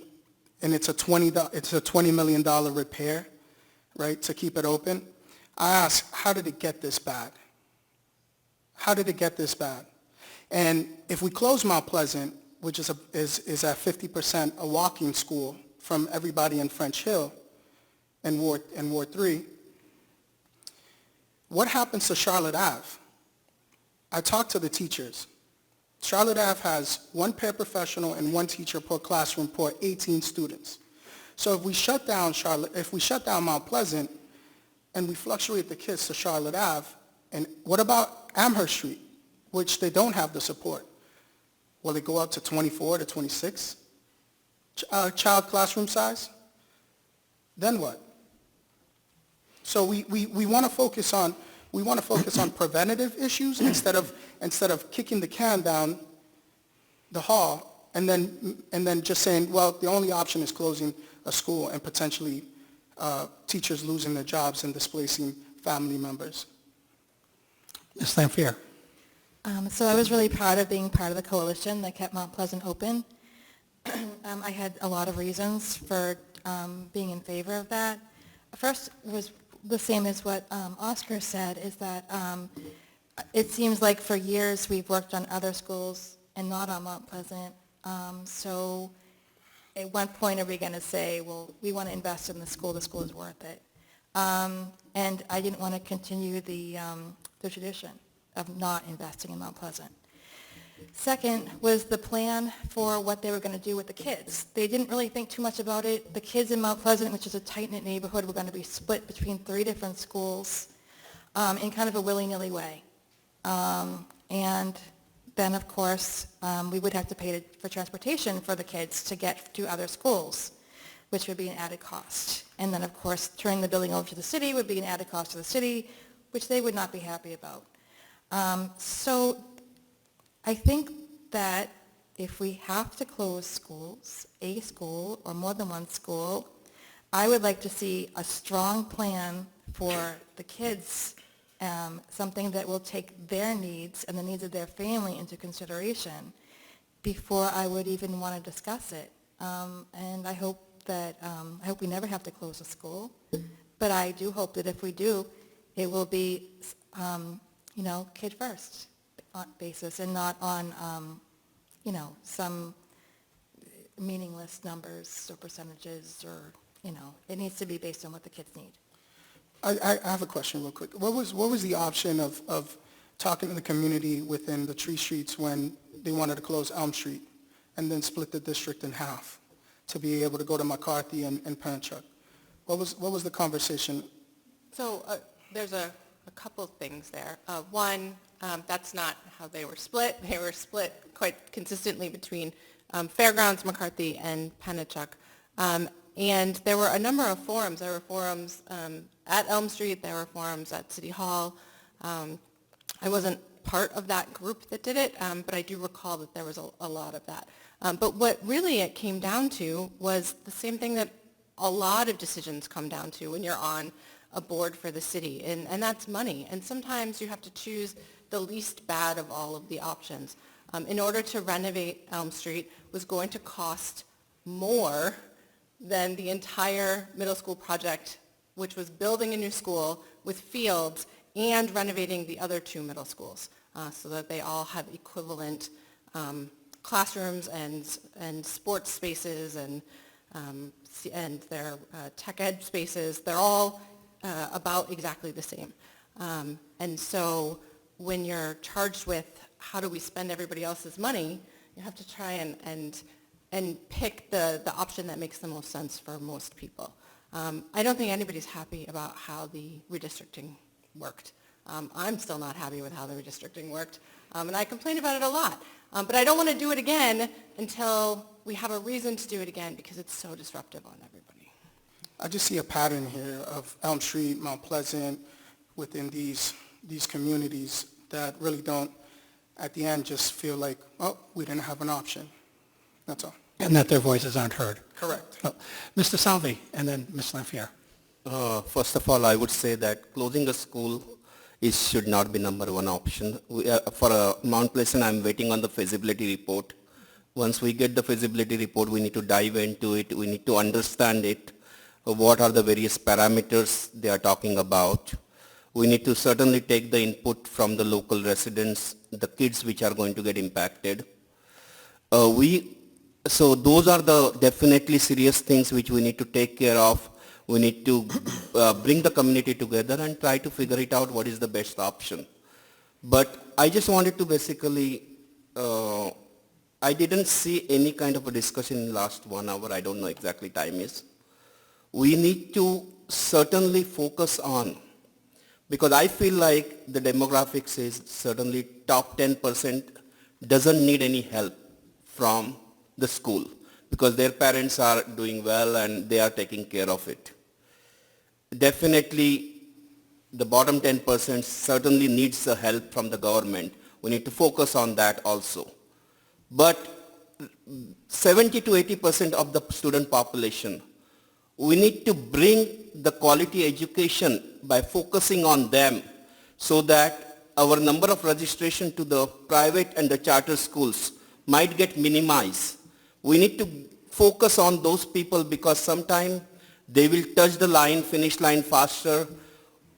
and it's a $20 million repair, right, to keep it open, I ask, how did it get this bad? How did it get this bad? And if we close Mount Pleasant, which is at 50% a walking school from everybody in French Hill and Ward 3, What happens to Charlotte Ave? I talked to the teachers. Charlotte Ave has one paraprofessional and one teacher per classroom per 18 students. So if we shut down Mount Pleasant and we fluctuate the kids to Charlotte Ave, and what about Amherst Street, which they don't have the support? Will it go up to 24 to 26 child classroom size? Then what? So we want to focus on preventative issues instead of kicking the can down the hall and then just saying, well, the only option is closing a school and potentially teachers losing their jobs and displacing family members. Ms. Lampier. So I was really proud of being part of the coalition that kept Mount Pleasant open. I had a lot of reasons for being in favor of that. First was the same as what Oscar said, is that it seems like for years we've worked on other schools and not on Mount Pleasant. So at one point are we going to say, well, we want to invest in the school is worth it. And I didn't want to continue the tradition of not investing in Mount Pleasant. Second was the plan for what they were going to do with the kids. They didn't really think too much about it. The kids in Mount Pleasant, which is a tight-knit neighborhood, were going to be split between 3 different schools in kind of a willy-nilly way. And then, of course, we would have to pay for transportation for the kids to get to other schools, which would be an added cost. And then, of course, turning the building over to the city would be an added cost to the city, which they would not be happy about. So I think that if we have to close schools, a school or more than one school, I would like to see a strong plan for the kids, something that will take their needs and the needs of their family into consideration before I would even want to discuss it. And I hope we never have to close a school, but I do hope that if we do, it will be, kid first basis and not on, some meaningless numbers or percentages or, it needs to be based on what the kids need. I have a question real quick. What was the option of talking to the community within the Tree Streets when they wanted to close Elm Street and then split the district in half to be able to go to McCarthy and Pennachuck? What was the conversation? So there's a couple of things there. One, that's not how they were split. They were split quite consistently between Fairgrounds, McCarthy, and Pennachuck. And there were a number of forums. There were forums at Elm Street. There were forums at City Hall. I wasn't part of that group that did it, but I do recall that there was a lot of that. But what really it came down to was the same thing that a lot of decisions come down to when you're on a board for the city, and that's money. And sometimes you have to choose the least bad of all of the options. In order to renovate Elm Street was going to cost more than the entire middle school project, which was building a new school with fields and renovating the other 2 middle schools so that they all have equivalent classrooms and sports spaces and their tech ed spaces. They're all about exactly the same. And so when you're charged with how do we spend everybody else's money, you have to try and pick the option that makes the most sense for most people. I don't think anybody's happy about how the redistricting worked. I'm still not happy with how the redistricting worked, and I complain about it a lot. But I don't want to do it again until we have a reason to do it again because it's so disruptive on everybody. I just see a pattern here of Elm Street, Mount Pleasant, within these communities that really don't, at the end, just feel like, oh, we didn't have an option. That's all. And that their voices aren't heard. Correct. Well, Mr. Salvi, and then Ms. Lampier. First of all, I would say that closing a school should not be number one option. For Mount Pleasant, I'm waiting on the feasibility report. Once we get the feasibility report, we need to dive into it. We need to understand it. What are the various parameters they are talking about? We need to certainly take the input from the local residents, the kids which are going to get impacted. So those are the definitely serious things which we need to take care of We need to bring the community together and try to figure it out what is the best option. But I just wanted to basically, I didn't see any kind of a discussion in the last 1 hour. I don't know exactly time is. We need to certainly focus on, because I feel like the demographics is certainly top 10% doesn't need any help from the school because their parents are doing well and they are taking care of it. Definitely the bottom 10% certainly needs the help from the government. We need to focus on that also. But 70 to 80% of the student population, we need to bring the quality education by focusing on them so that our number of registration to the private and the charter schools might get minimized. We need to focus on those people because sometimes they will touch the line, finish line faster.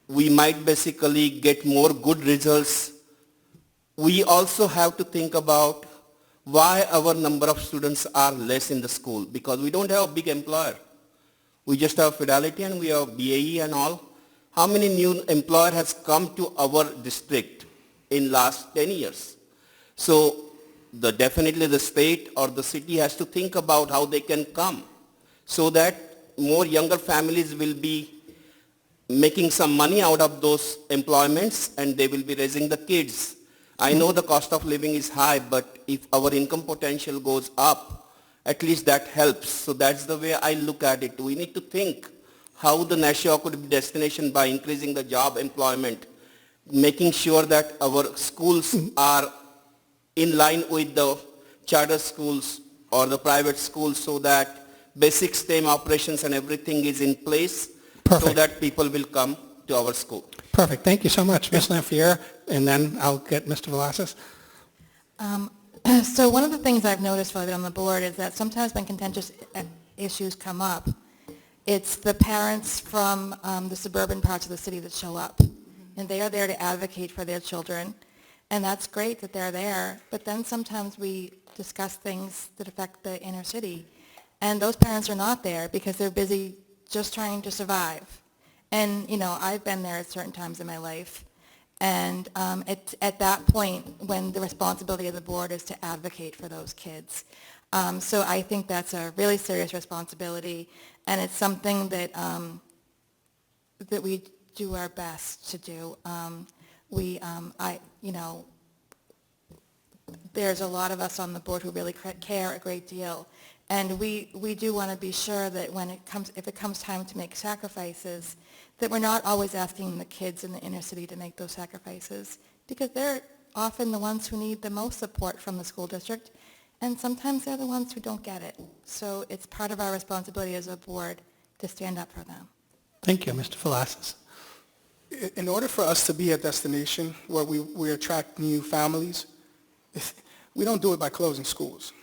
We might basically get more good results. We also have to think about why our number of students are less in the school, because we don't have a big employer. We just have Fidelity and we have BAE and all. How many new employer has come to our district in last 10 years? So definitely the state or the city has to think about how they can come so that more younger families will be making some money out of those employments and they will be raising the kids. I know the cost of living is high, but if our income potential goes up, at least that helps. So that's the way I look at it. We need to think how the Nashua could be destination by increasing the job employment, making sure that our schools are in line with the charter schools or the private schools so that basic STEM operations and everything is in place. Perfect. So that people will come to our school. Perfect. Thank you so much, Ms. Lamphere, and then I'll get Mr. Velasquez. So one of the things I've noticed while I've been on the board is that sometimes when contentious issues come up, it's the parents from the suburban parts of the city that show up. And they are there to advocate for their children. And that's great that they're there. But then sometimes we discuss things that affect the inner city. And those parents are not there because they're busy just trying to survive. And, you know, I've been there at certain times in my life. And it's at that point when the responsibility of the board is to advocate for those kids. So I think that's a really serious responsibility, and it's something that that we do our best to do. There's a lot of us on the board who really care a great deal, and we do want to be sure that if it comes time to make sacrifices, that we're not always asking the kids in the inner city to make those sacrifices, because they're often the ones who need the most support from the school district, and sometimes they're the ones who don't get it. So it's part of our responsibility as a board to stand up for them. Thank you, Mr. Velasquez. In order for us to be a destination where we attract new families, we don't do it by closing schools.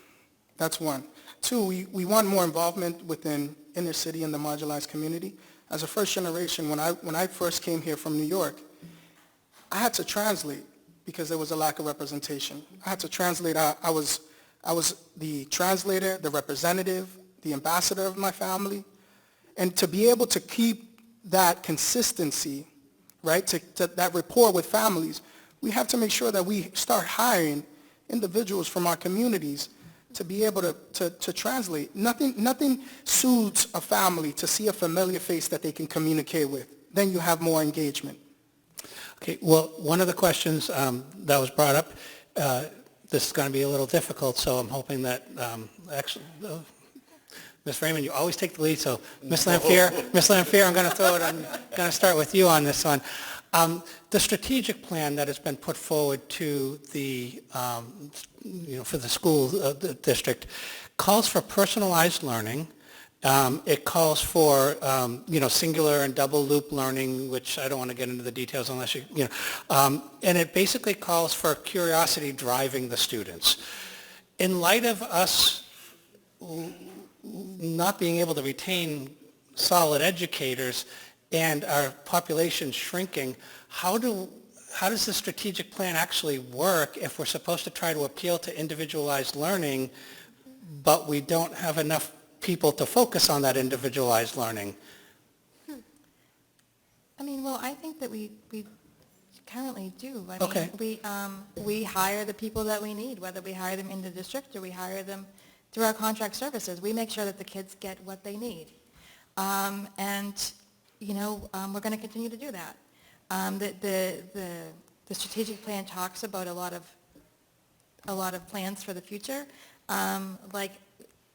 That's one. Two, we want more involvement within inner city and the marginalized community. As a first generation, when I first came here from New York, I had to translate because there was a lack of representation. I had to translate. I was the translator, the representative, the ambassador of my family. And to be able to keep that consistency, right, to that rapport with families, we have to make sure that we start hiring individuals from our communities to be able to translate. Nothing suits a family to see a familiar face that they can communicate with. Then you have more engagement. Okay, well, one of the questions that was brought up, this is going to be a little difficult, so I'm hoping that actually, Ms. Raymond, you always take the lead, so Ms. Lamphere, I'm going to throw it. I'm going to start with you on this one. The strategic plan that has been put forward to the, for the school the district calls for personalized learning. It calls for, singular and double loop learning, which I don't want to get into the details unless and it basically calls for curiosity driving the students. In light of us not being able to retain solid educators and our population shrinking, how does the strategic plan actually work if we're supposed to try to appeal to individualized learning, but we don't have enough people to focus on that individualized learning? Well, I think that we currently do. Okay. We hire the people that we need, whether we hire them in the district or we hire them through our contract services. We make sure that the kids get what they need. We're going to continue to do that. The strategic plan talks about a lot of plans for the future. Like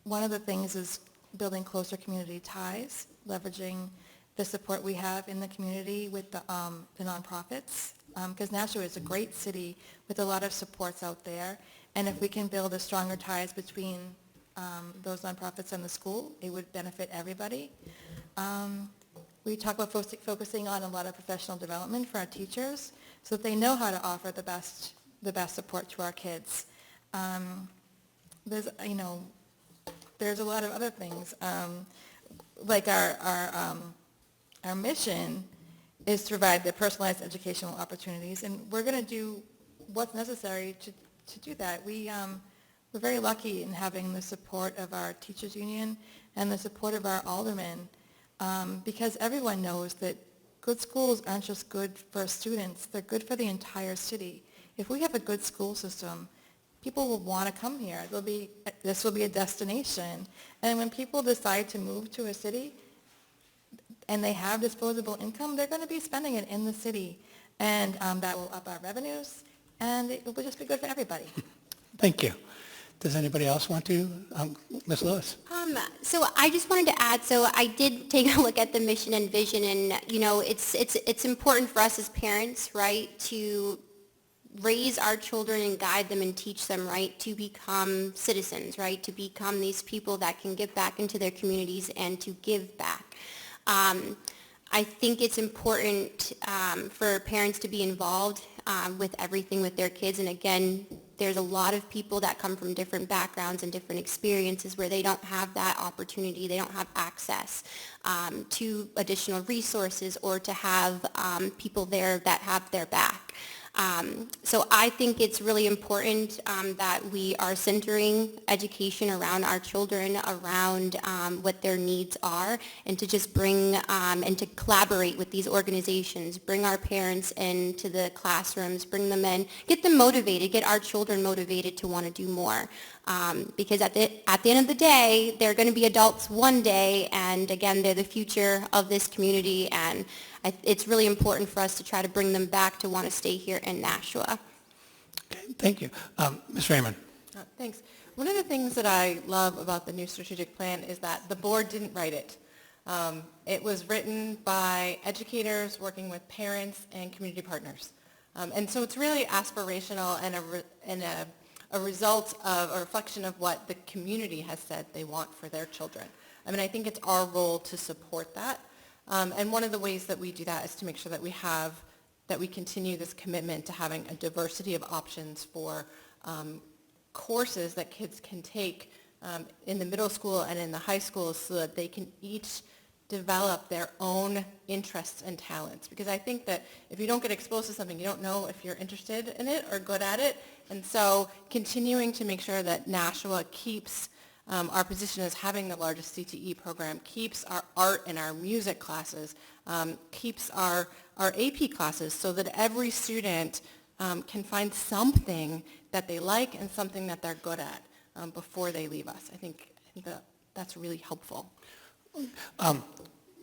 one of the things is building closer community ties, leveraging the support we have in the community with the nonprofits, because Nashua is a great city with a lot of supports out there, and if we can build a stronger ties between those nonprofits and the school, it would benefit everybody. We talk about focusing on a lot of professional development for our teachers so that they know how to offer the best support to our kids. There's a lot of other things. Like our mission is to provide the personalized educational opportunities, and we're going to do what's necessary to do that. We're very lucky in having the support of our teachers union and the support of our aldermen, because everyone knows that good schools aren't just good for students, they're good for the entire city. If we have a good school system, people will want to come here. This will be a destination. And when people decide to move to a city and they have disposable income, they're going to be spending it in the city. And that will up our revenues, and it will just be good for everybody. Thank you. Does anybody else want to? Ms. Lewis? So I just wanted to add, so I did take a look at the mission and vision, and, it's important for us as parents, right, to raise our children and guide them and teach them, right, to become citizens, right, to become these people that can give back into their communities and to give back. I think it's important for parents to be involved with everything with their kids, and again, there's a lot of people that come from different backgrounds and different experiences where they don't have that opportunity, they don't have access to additional resources or to have people there that have their back. So I think it's really important that we are centering education around our children, around what their needs are, and to just bring and to collaborate with these organizations, bring our parents into the classrooms, bring them in, get them motivated, get our children motivated to want to do more. Because at the end of the day, they're going to be adults one day, and again, they're the future of this community, and it's really important for us to try to bring them back to want to stay here in Nashua. Okay, thank you. Ms. Raymond? Thanks. One of the things that I love about the new strategic plan is that the board didn't write it. It was written by educators working with parents and community partners. And so it's really aspirational and a result of a reflection of what the community has said they want for their children. I think it's our role to support that. And one of the ways that we do that is to make sure that we continue this commitment to having a diversity of options for courses that kids can take in the middle school and in the high school so that they can each develop their own interests and talents. Because I think that if you don't get exposed to something, you don't know if you're interested in it or good at it. And so continuing to make sure that Nashua keeps our position as having the largest CTE program, keeps our art and our music classes, keeps our AP classes so that every student can find something that they like and something that they're good at before they leave us. I think that that's really helpful.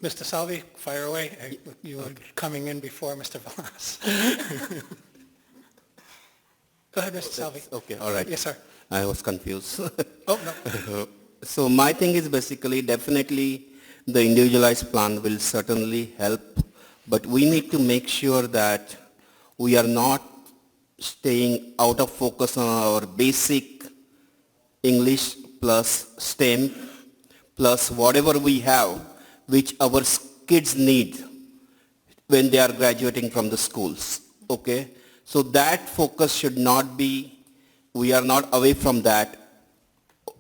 Mr. Salvi, fire away. You were coming in before Mr. Velas. Go ahead, Mr. Salvi. Okay, all right. Yes, sir. I was confused. Oh, no. So my thing is basically definitely the individualized plan will certainly help, but we need to make sure that we are not staying out of focus on our basic English plus STEM plus whatever we have, which our kids need when they are graduating from the schools. Okay? So that focus should not be, we are not away from that.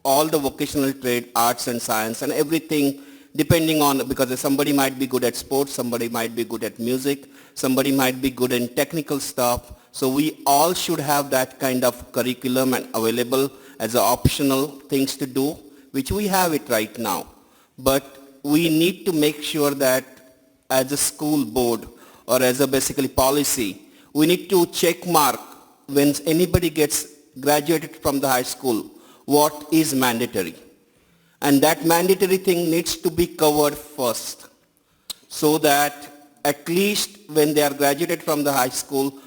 All the vocational trade, arts and science and everything, depending on, because somebody might be good at sports, somebody might be good at music, somebody might be good in technical stuff. So we all should have that kind of curriculum and available as optional things to do, which we have it right now. But we need to make sure that as a school board or as a basically policy, we need to check mark when anybody gets graduated from the high school, what is mandatory. And that mandatory thing needs to be covered first, so that at least when they are graduated from the high school,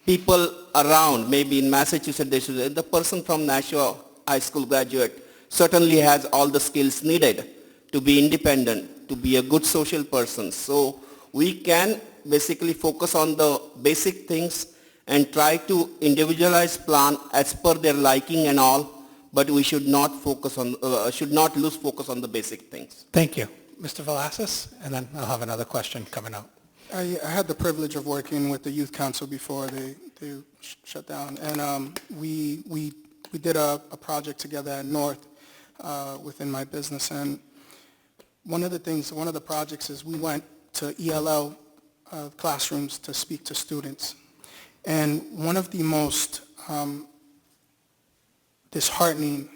people around, maybe in Massachusetts, the person from Nashua High School graduate certainly has all the skills needed to be independent, to be a good social person. So we can basically focus on the basic things and try to individualize plan as per their liking and all, but we should not lose focus on the basic things. Thank you. Mr. Velasquez, and then I'll have another question coming up. I had the privilege of working with the youth council before they shut down, and we did a project together at North within my business, and one of the projects is we went to ELL classrooms to speak to students, and one of the most disheartening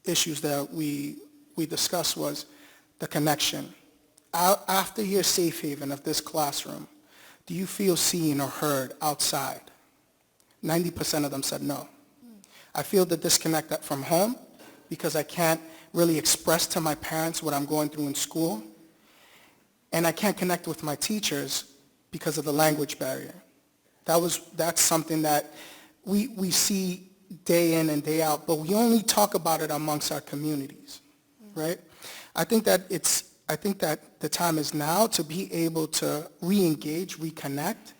issues that we discussed was the connection. After your safe haven of this classroom, do you feel seen or heard outside? 90% of them said no. I feel the disconnect from home because I can't really express to my parents what I'm going through in school, and I can't connect with my teachers because of the language barrier. That's something that we see day in and day out, but we only talk about it amongst our communities, right? I think that the time is now to be able to re-engage, reconnect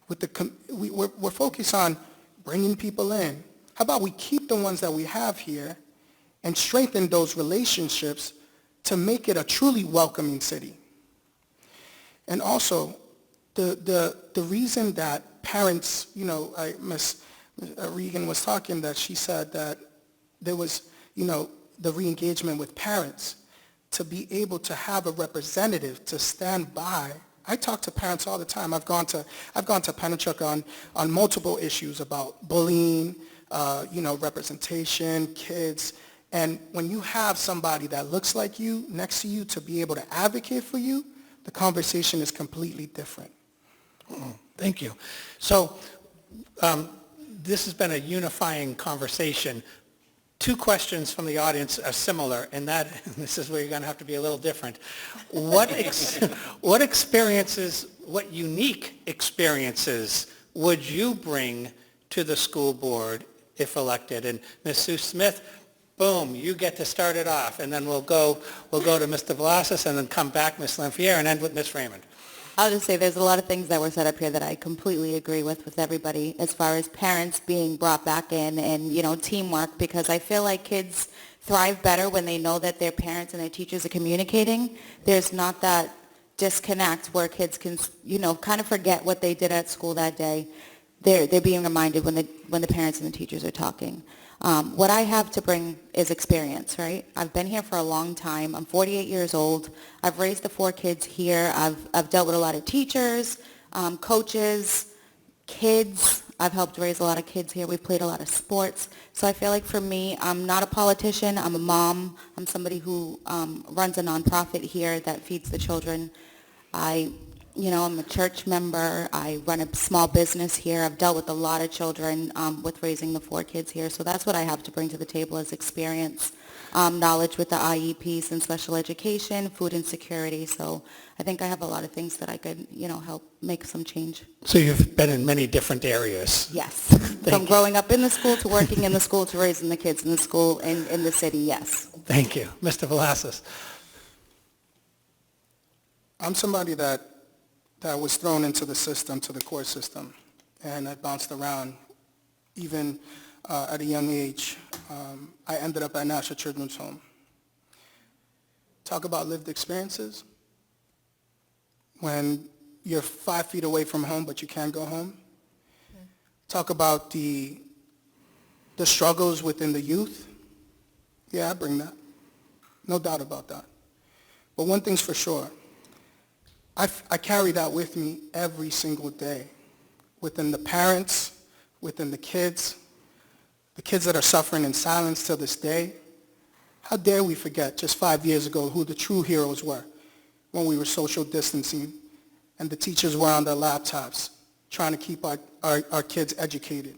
with we're focused on bringing people in. How about we keep the ones that we have here and strengthen those relationships to make it a truly welcoming city? And also, the reason that parents, Ms. Regan was talking, that she said that there was, the re-engagement with parents, to be able to have a representative to stand by. I talk to parents all the time. I've gone to Pennachuck on multiple issues about bullying, representation, kids. And when you have somebody that looks like you next to you to be able to advocate for you, the conversation is completely different. Thank you. So this has been a unifying conversation. Two questions from the audience are similar, and this is where you're going to have to be a little different. What unique experiences would you bring to the school board if elected? And Ms. Sue Smith, boom, you get to start it off, and then we'll go to Mr. Velasquez, and then come back, Ms. Lamphere, and end with Ms. Raymond. I'll just say there's a lot of things that were said up here that I completely agree with everybody, as far as parents being brought back in and, teamwork, because I feel like kids thrive better when they know that their parents and their teachers are communicating. There's not that disconnect where kids can, kind of forget what they did at school that day. They're being reminded when the parents and the teachers are talking. What I have to bring is experience, right? I've been here for a long time. I'm 48 years old. I've raised the 4 kids here. I've dealt with a lot of teachers, coaches, kids. I've helped raise a lot of kids here. We've played a lot of sports. So I feel like for me, I'm not a politician. I'm a mom. I'm somebody who runs a nonprofit here that feeds the children. I'm a church member. I run a small business here. I've dealt with a lot of children with raising the 4 kids here. So that's what I have to bring to the table as experience, knowledge with the IEPs and special education, food insecurity. So I think I have a lot of things that I could, help make some change. So you've been in many different areas. Yes. From growing up in the school to working in the school to raising the kids in the school and in the city, yes. Thank you. Mr. Velasquez. I'm somebody that was thrown into the system, to the court system, and I bounced around. Even at a young age, I ended up at Nashua Children's Home. Talk about lived experiences. When you're 5 feet away from home, but you can't go home. Yeah. Talk about the struggles within the youth. Yeah, I bring that. No doubt about that. But one thing's for sure. I carry that with me every single day, within the parents, within the kids that are suffering in silence till this day. How dare we forget just 5 years ago who the true heroes were? when we were social distancing and the teachers were on their laptops trying to keep our kids educated.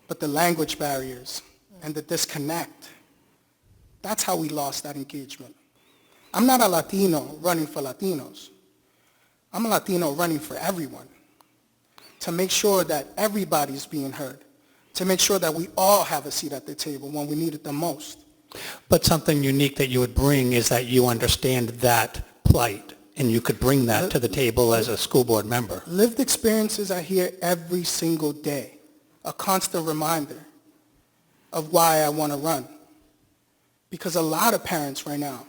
But the language barriers and the disconnect, that's how we lost that engagement. I'm not a Latino running for Latinos. I'm a Latino running for everyone, to make sure that everybody's being heard, to make sure that we all have a seat at the table when we need it the most. But something unique that you would bring is that you understand that plight, and you could bring that to the table as a school board member. Lived experiences I hear every single day, a constant reminder of why I want to run. Because a lot of parents right now,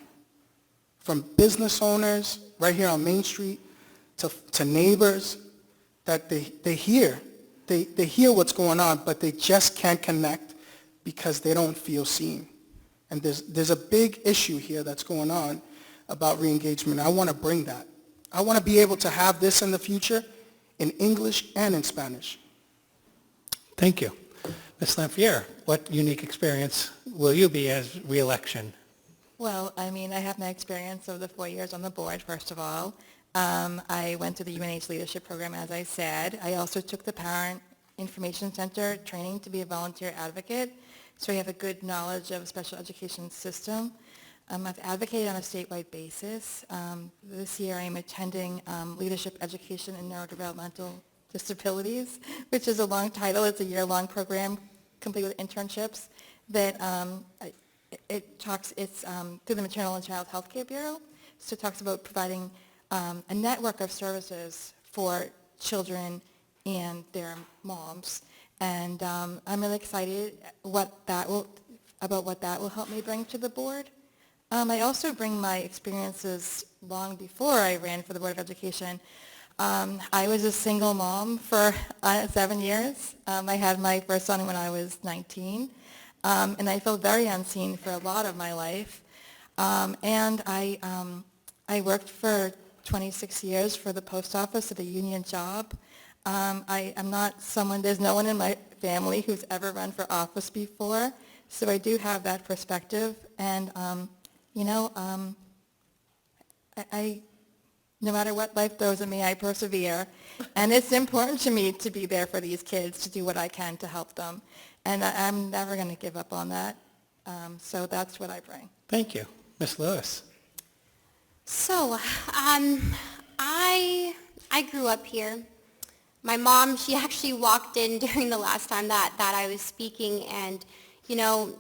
from business owners right here on Main Street to neighbors, that they hear what's going on, but they just can't connect because they don't feel seen. And there's a big issue here that's going on about re-engagement. I want to bring that. I want to be able to have this in the future in English and in Spanish. Thank you. Ms. Lampier, what unique experience will you be as re-election? Well, I mean, I have my experience of the 4 years on the board, first of all. I went through the UNH Leadership Program, as I said. I also took the Parent Information Center training to be a volunteer advocate, so I have a good knowledge of the special education system. I've advocated on a statewide basis. This year I am attending Leadership Education in Neurodevelopmental Disabilities, which is a long title. It's a year-long program complete with internships that it's through the Maternal and Child Health Care Bureau. So it talks about providing a network of services for children and their moms. And I'm really excited about what that will help me bring to the board. I also bring my experiences long before I ran for the Board of Education. I was a single mom for 7 years. I had my first son when I was 19, and I felt very unseen for a lot of my life. And I worked for 26 years for the post office at a union job. I'm not someone, there's no one in my family who's ever run for office before, so I do have that perspective. And, I no matter what life throws at me, I persevere. And it's important to me to be there for these kids, to do what I can to help them. And I'm never going to give up on that. So that's what I bring. Thank you. Ms. Lewis. So, I grew up here. My mom, she actually walked in during the last time that I was speaking, and,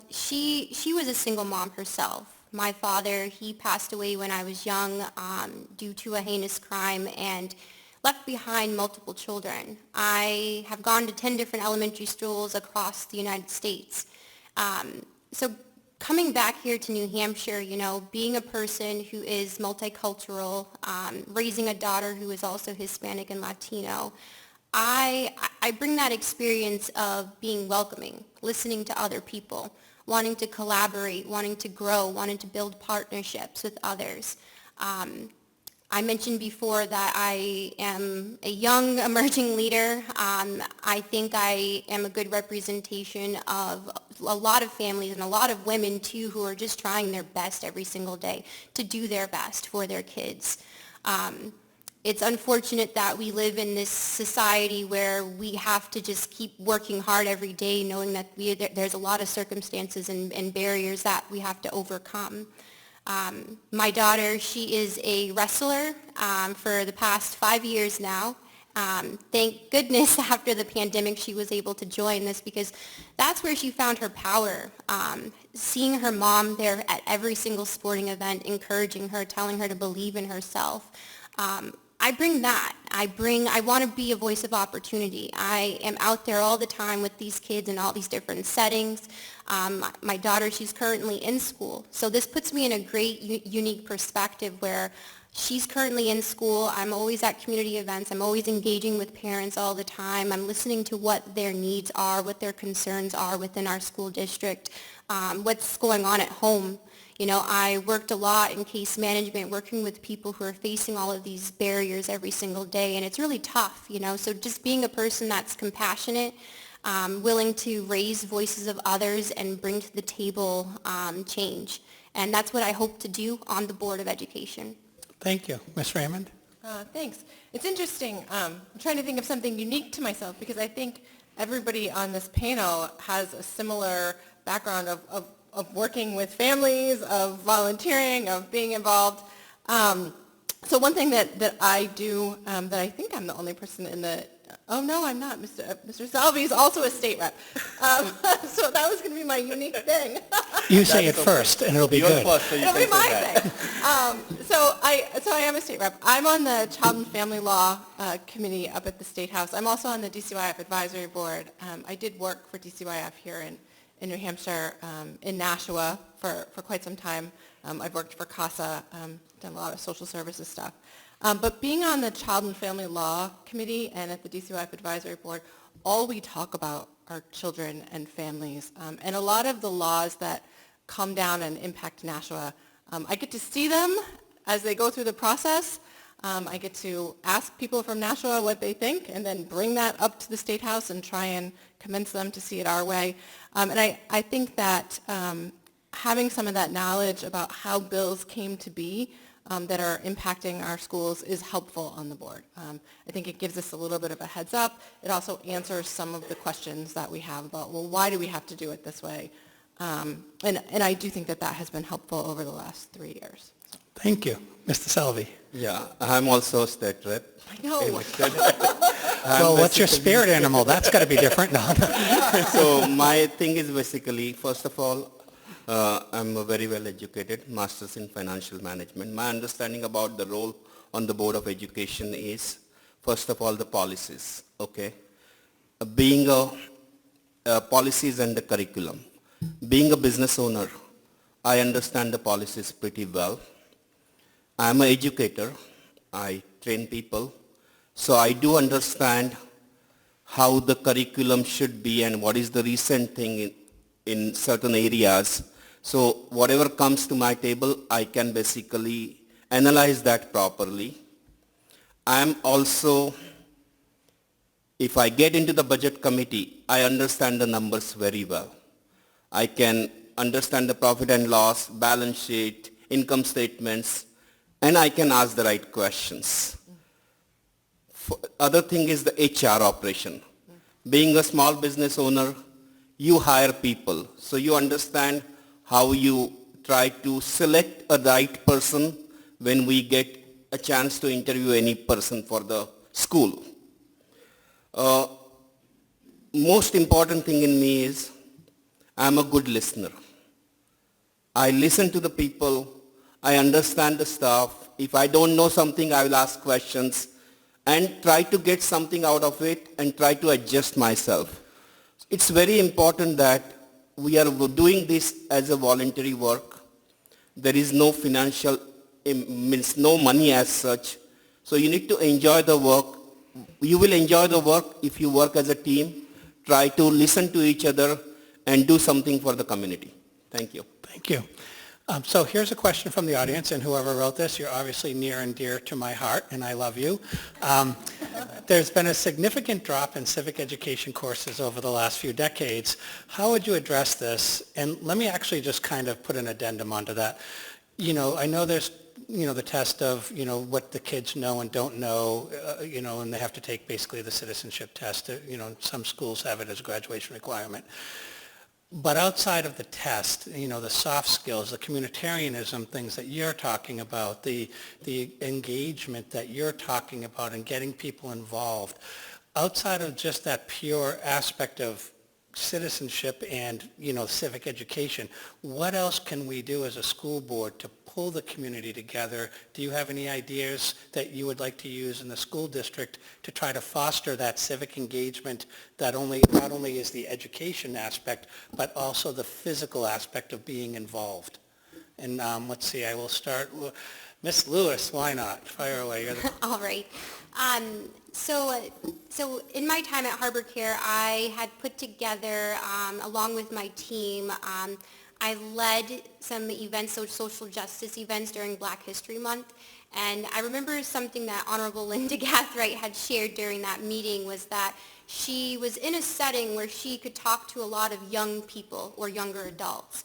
she was a single mom herself. My father, he passed away when I was young due to a heinous crime and left behind multiple children. I have gone to 10 different elementary schools across the United States. So coming back here to New Hampshire, being a person who is multicultural, raising a daughter who is also Hispanic and Latino, I bring that experience of being welcoming, listening to other people, wanting to collaborate, wanting to grow, wanting to build partnerships with others. I mentioned before that I am a young emerging leader. I think I am a good representation of a lot of families and a lot of women too who are just trying their best every single day to do their best for their kids. It's unfortunate that we live in this society where we have to just keep working hard every day knowing that there's a lot of circumstances and barriers that we have to overcome. My daughter, she is a wrestler for the past 5 years now. Thank goodness after the pandemic she was able to join this because that's where she found her power. Seeing her mom there at every single sporting event, encouraging her, telling her to believe in herself. I bring that. I want to be a voice of opportunity. I am out there all the time with these kids in all these different settings. My daughter, she's currently in school. So this puts me in a great, unique perspective where she's currently in school. I'm always at community events. I'm always engaging with parents all the time. I'm listening to what their needs are, what their concerns are within our school district, what's going on at home. I worked a lot in case management, working with people who are facing all of these barriers every single day, and it's really tough, So just being a person that's compassionate, willing to raise voices of others and bring to the table change. And that's what I hope to do on the Board of Education. Thank you. Ms. Raymond? Thanks. It's interesting. I'm trying to think of something unique to myself because I think everybody on this panel has a similar background of working with families, of volunteering, of being involved. So one thing that I do, that I think I'm the only person in the, oh no, I'm not. Mr. Salvi is also a state rep. So that was going to be my unique thing. You say it first, and it'll be good. It'll be my thing. So I am a state rep. I'm on the Child and Family Law Committee up at the State House. I'm also on the DCYF Advisory Board. I did work for DCYF here in New Hampshire, in Nashua for quite some time. I've worked for CASA, done a lot of social services stuff. But being on the Child and Family Law Committee and at the DCYF Advisory Board, all we talk about are children and families. And a lot of the laws that come down and impact Nashua, I get to see them as they go through the process. I get to ask people from Nashua what they think and then bring that up to the State House and try and convince them to see it our way. And I think that having some of that knowledge about how bills came to be that are impacting our schools is helpful on the board. I think it gives us a little bit of a heads up. It also answers some of the questions that we have about, well, why do we have to do it this way? And I do think that has been helpful over the last 3 years. Thank you. Mr. Salvi? Yeah, I'm also a state rep. I know. Well, what's your spirit animal? That's got to be different. No. So my thing is basically, first of all, I'm a very well educated, master's in financial management. My understanding about the role on the Board of Education is, first of all, the policies, okay? Being policies and the curriculum. Being a business owner, I understand the policies pretty well. I'm an educator. I train people. So I do understand how the curriculum should be and what is the recent thing in certain areas. So whatever comes to my table, I can basically analyze that properly. I'm also, if I get into the budget committee, I understand the numbers very well. I can understand the profit and loss, balance sheet, income statements, and I can ask the right questions. Other thing is the HR operation. Being a small business owner, you hire people. So you understand how you try to select a right person when we get a chance to interview any person for the school. Most important thing in me is I'm a good listener. I listen to the people. I understand the stuff. If I don't know something, I will ask questions and try to get something out of it and try to adjust myself. It's very important that we are doing this as a voluntary work. There is no financial, means no money as such. So you need to enjoy the work. You will enjoy the work if you work as a team, try to listen to each other and do something for the community. Thank you. Thank you. So here's a question from the audience, and whoever wrote this, you're obviously near and dear to my heart, and I love you. There's been a significant drop in civic education courses over the last few decades. How would you address this? And let me actually just kind of put an addendum onto that. You know, I know there's, you know, the test of, you know, what the kids know and don't know, you know, and they have to take basically the citizenship test. You know, some schools have it as a graduation requirement. But outside of the test, you know, the soft skills, the communitarianism, things that you're talking about, the engagement that you're talking about and getting people involved, outside of just that pure aspect of citizenship and, you know, civic education, what else can we do as a school board to pull the community together? Do you have any ideas that you would like to use in the school district to try to foster that civic engagement that not only is the education aspect, but also the physical aspect of being involved? And let's see, I will start. Miss Lewis, why not? Fire away. You're the... All right. So in my time at Harbor Care, I had put together, along with my team, I led some events, social justice events during Black History Month, And I remember something that Honorable Linda Gathright had shared during that meeting was that she was in a setting where she could talk to a lot of young people or younger adults.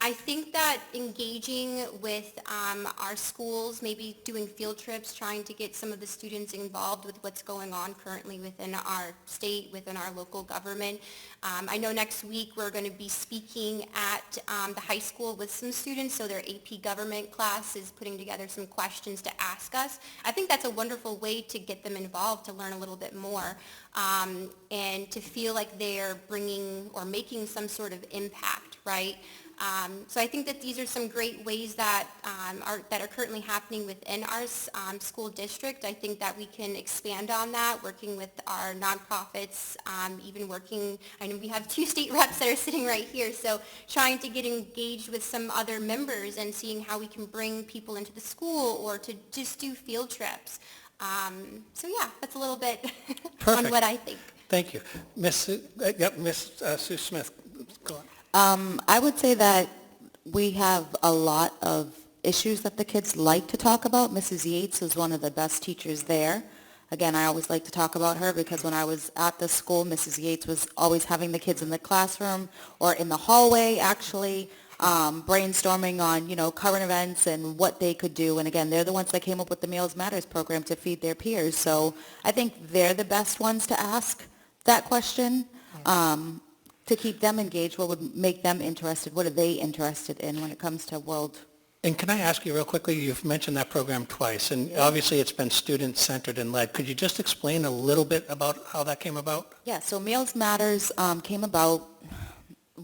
I think that engaging with our schools, maybe doing field trips, trying to get some of the students involved with what's going on currently within our state, within our local government. I know next week we're going to be speaking at the high school with some students, so their AP government class is putting together some questions to ask us. I think that's a wonderful way to get them involved, to learn a little bit more, and to feel like they're bringing or making some sort of impact, right? So I think that these are some great ways that are currently happening within our school district. I think that we can expand on that, working with our nonprofits, even working, I know we have 2 state reps that are sitting right here, so trying to get engaged with some other members and seeing how we can bring people into the school or to just do field trips. So yeah, that's a little bit on what I think. Thank you. Miss Sue Smith, go on. I would say that we have a lot of issues that the kids like to talk about. Mrs. Yates is one of the best teachers there. Again, I always like to talk about her because when I was at the school, Mrs. Yates was always having the kids in the classroom or in the hallway, actually, brainstorming on, current events and what they could do. And again, they're the ones that came up with the Meals Matters program to feed their peers. So I think they're the best ones to ask that question. To keep them engaged, what would make them interested? What are they interested in when it comes to world? And can I ask you real quickly, you've mentioned that program twice, and obviously it's been student-centered and led. Could you just explain a little bit about how that came about? Yeah, so Meals Matters came about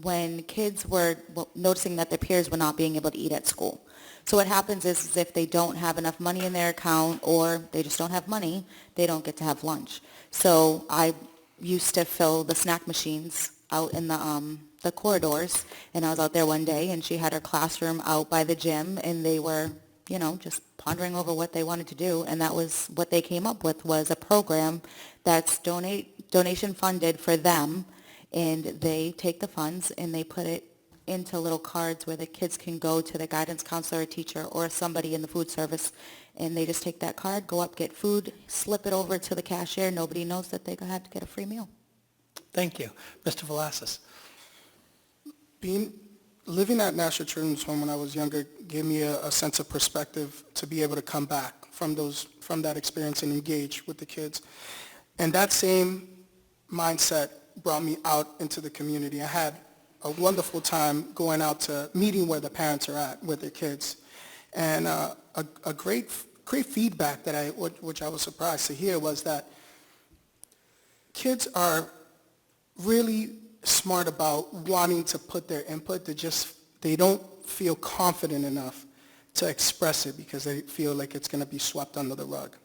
when kids were noticing that their peers were not being able to eat at school. So what happens is if they don't have enough money in their account or they just don't have money, they don't get to have lunch. So I used to fill the snack machines out in the corridors, and I was out there one day, and she had her classroom out by the gym, and they were, just pondering over what they wanted to do, and that was what they came up with, was a program that's donation funded for them, and they take the funds and they put it into little cards where the kids can go to the guidance counselor or teacher or somebody in the food service, and they just take that card, go up, get food, slip it over to the cashier. Nobody knows that they had to get a free meal. Thank you. Mr. Velasquez. Living at Nashua Children's Home when I was younger gave me a sense of perspective to be able to come back from that experience and engage with the kids. And that same mindset brought me out into the community. I had a wonderful time going out to meeting where the parents are at with their kids. And a great feedback which I was surprised to hear was that kids are really smart about wanting to put their input. They don't feel confident enough to express it because they feel like it's going to be swept under the rug.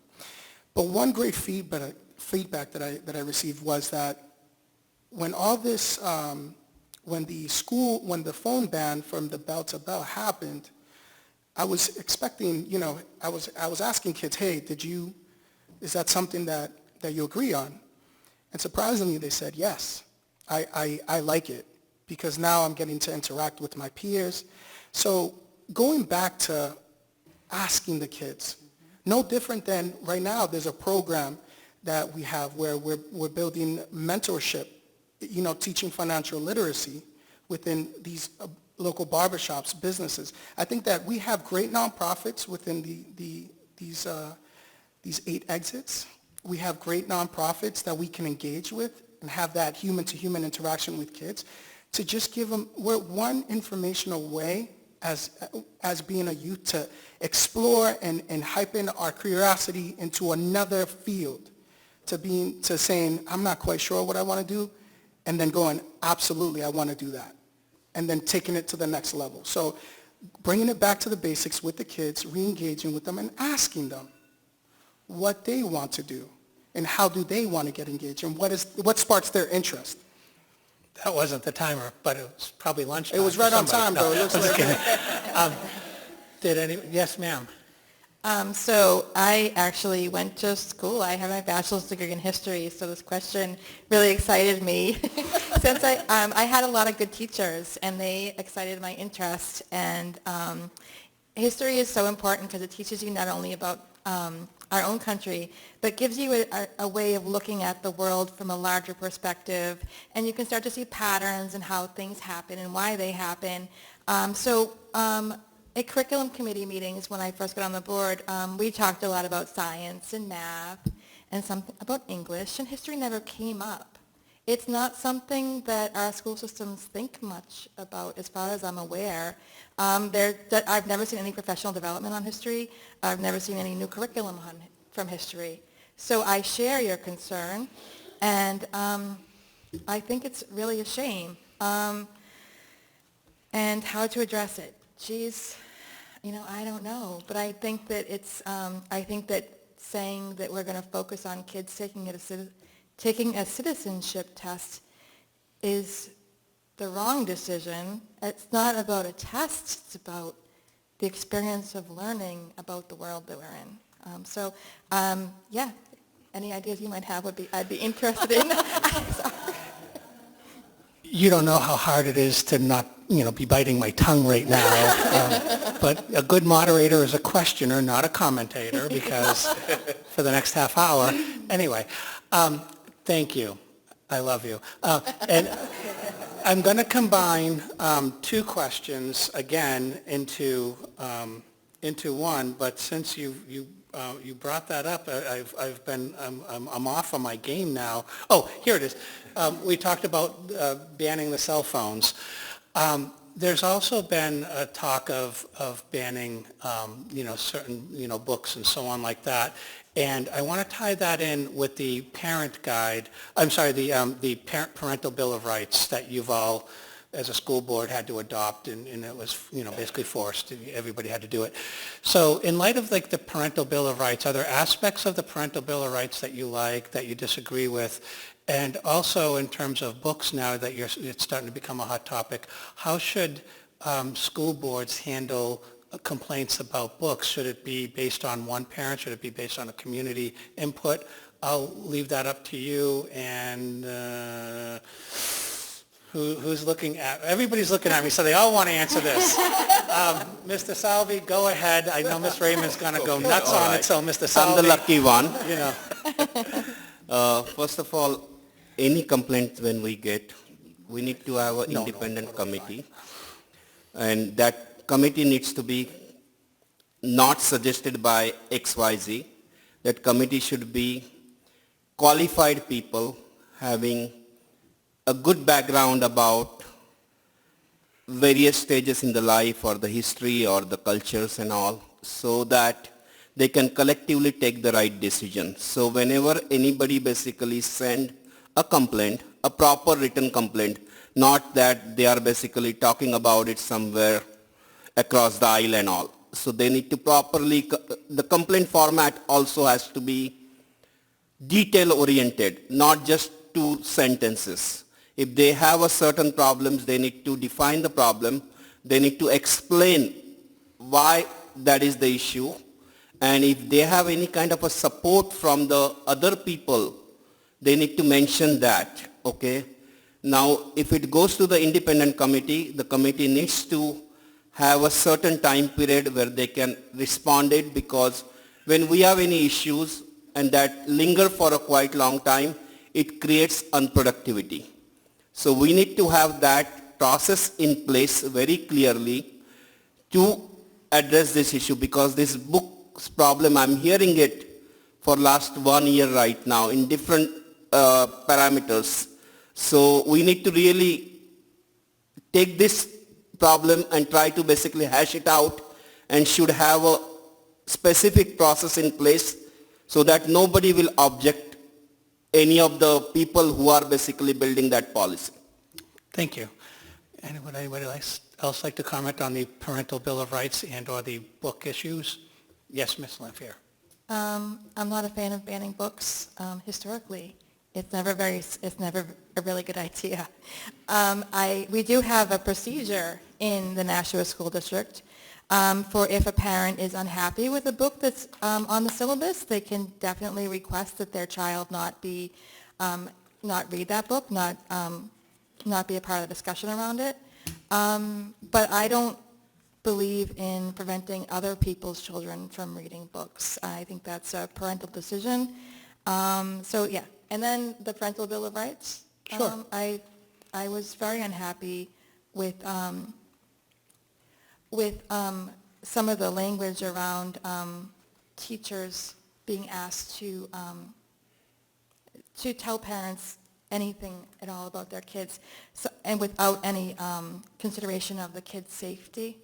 But one great feedback that I received was that when all this, when the phone ban from the bell to bell happened, I was expecting, I was asking kids, hey, is that something that you agree on? And surprisingly, they said, yes, I like it because now I'm getting to interact with my peers. So going back to asking the kids, no different than right now, there's a program that we have where we're building mentorship, teaching financial literacy within these local barbershops, businesses. I think that we have great nonprofits within these 8 exits. We have great nonprofits that we can engage with and have that human-to-human interaction with kids to just give them, we're one informational way as being a youth to explore and hype in our curiosity into another field, to saying, I'm not quite sure what I want to do, and then going, absolutely, I want to do that, and then taking it to the next level. So bringing it back to the basics with the kids, re-engaging with them, and asking them what they want to do. And how do they want to get engaged? And what sparks their interest? That wasn't the timer, but it was probably lunchtime. It was right on time, though. It looks like Yes, ma'am. So I actually went to school. I have my bachelor's degree in history, so this question really excited me. Since I had a lot of good teachers, and they excited my interest. And history is so important because it teaches you not only about our own country, but gives you a way of looking at the world from a larger perspective, and you can start to see patterns and how things happen and why they happen. At curriculum committee meetings, when I first got on the board, we talked a lot about science and math and some about English, and history never came up. It's not something that our school systems think much about, as far as I'm aware. I've never seen any professional development on history. I've never seen any new curriculum from history. So I share your concern, and I think it's really a shame. And how to address it? Geez, I don't know. But I think that I think that saying that we're going to focus on kids taking a citizenship test is the wrong decision. It's not about a test. It's about the experience of learning about the world that we're in. Any ideas you might have I'd be interested in. Sorry. You don't know how hard it is to not, be biting my tongue right now. But a good moderator is a questioner, not a commentator, because for the next half hour. Anyway, thank you. I love you. And I'm going to combine two questions again into one. But since you brought that up, I'm off on my game now. Oh, here it is. We talked about banning the cell phones. There's also been a talk of banning, certain, books and so on like that. And I want to tie that in with the parent guide. I'm sorry, the parental bill of rights that you've all, as a school board, had to adopt, and it was, basically forced. Everybody had to do it. So in light of the parental bill of rights, are there aspects of the parental bill of rights that you like, that you disagree with? And also in terms of books now that it's starting to become a hot topic, how should school boards handle complaints about books? Should it be based on one parent? Should it be based on a community input? I'll leave that up to you. And who's looking at? Everybody's looking at me, so they all want to answer this. Mr. Salvi, go ahead. I know Ms. Raymond's going to go nuts on it, so Mr. Salvi. I'm the lucky one. You know. First of all, any complaints when we get, we need to have an independent committee. And that committee needs to be not suggested by XYZ. That committee should be qualified people having a good background about various stages in the life or the history or the cultures and all, so that they can collectively take the right decision. So whenever anybody basically send a complaint, a proper written complaint, not that they are basically talking about it somewhere across the aisle and all. So they need to properly, the complaint format also has to be detail oriented, not just 2 sentences. If they have a certain problems, they need to define the problem. They need to explain why that is the issue. And if they have any kind of a support from the other people, they need to mention that, okay? Now, if it goes to the independent committee, the committee needs to have a certain time period where they can respond it, because when we have any issues and that linger for a quite long time, it creates unproductivity. So we need to have that process in place very clearly to address this issue, because this book's problem, I'm hearing it for last 1 year right now in different parameters. So we need to really take this problem and try to basically hash it out, and should have a specific process in place so that nobody will object any of the people who are basically building that policy. Thank you. And would anybody else like to comment on the parental bill of rights and or the book issues? Yes, Ms. Lamphere. I'm not a fan of banning books historically. It's never a really good idea. We do have a procedure in the Nashua School District for if a parent is unhappy with a book that's on the syllabus, they can definitely request that their child not read that book, not be a part of the discussion around it. But I don't believe in preventing other people's children from reading books. I think that's a parental decision. So yeah, and then the Parental Bill of Rights. Sure. I was very unhappy with some of the language around teachers being asked to tell parents anything at all about their kids, so, and without any consideration of the kids' safety.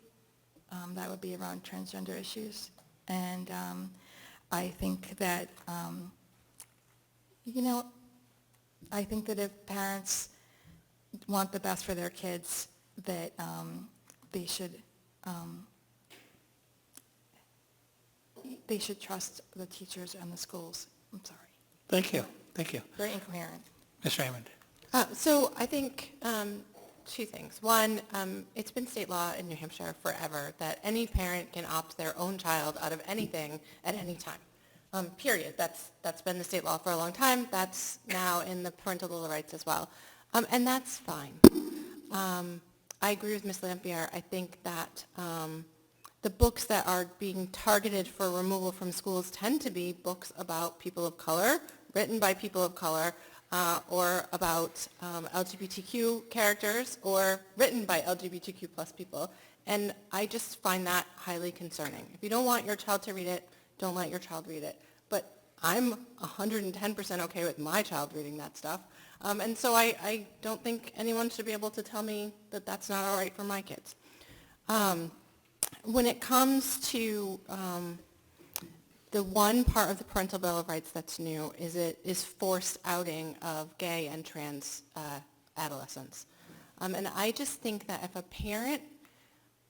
That would be around transgender issues. And I think that, I think that if parents want the best for their kids, that they should trust the teachers and the schools. I'm sorry. Thank you. Thank you. Very incoherent. Ms. Raymond. So I think two things. One, it's been state law in New Hampshire forever that any parent can opt their own child out of anything at any time. Period. That's been the state law for a long time. That's now in the Parental Bill of Rights as well. And that's fine. I agree with Ms. Lampier. I think that the books that are being targeted for removal from schools tend to be books about people of color, written by people of color, or about LGBTQ characters, or written by LGBTQ plus people. And I just find that highly concerning. If you don't want your child to read it, don't let your child read it. But I'm 110% okay with my child reading that stuff. And so I don't think anyone should be able to tell me that that's not all right for my kids. When it comes to the one part of the Parental Bill of Rights that's new is forced outing of gay and trans adolescents. And I just think that if a parent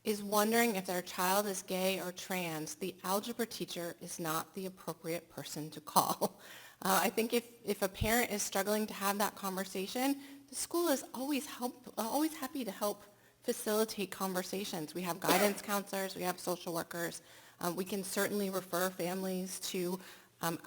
is wondering if their child is gay or trans, the algebra teacher is not the appropriate person to call. I think if a parent is struggling to have that conversation, the school is always happy to help facilitate conversations. We have guidance counselors, we have social workers. We can certainly refer families to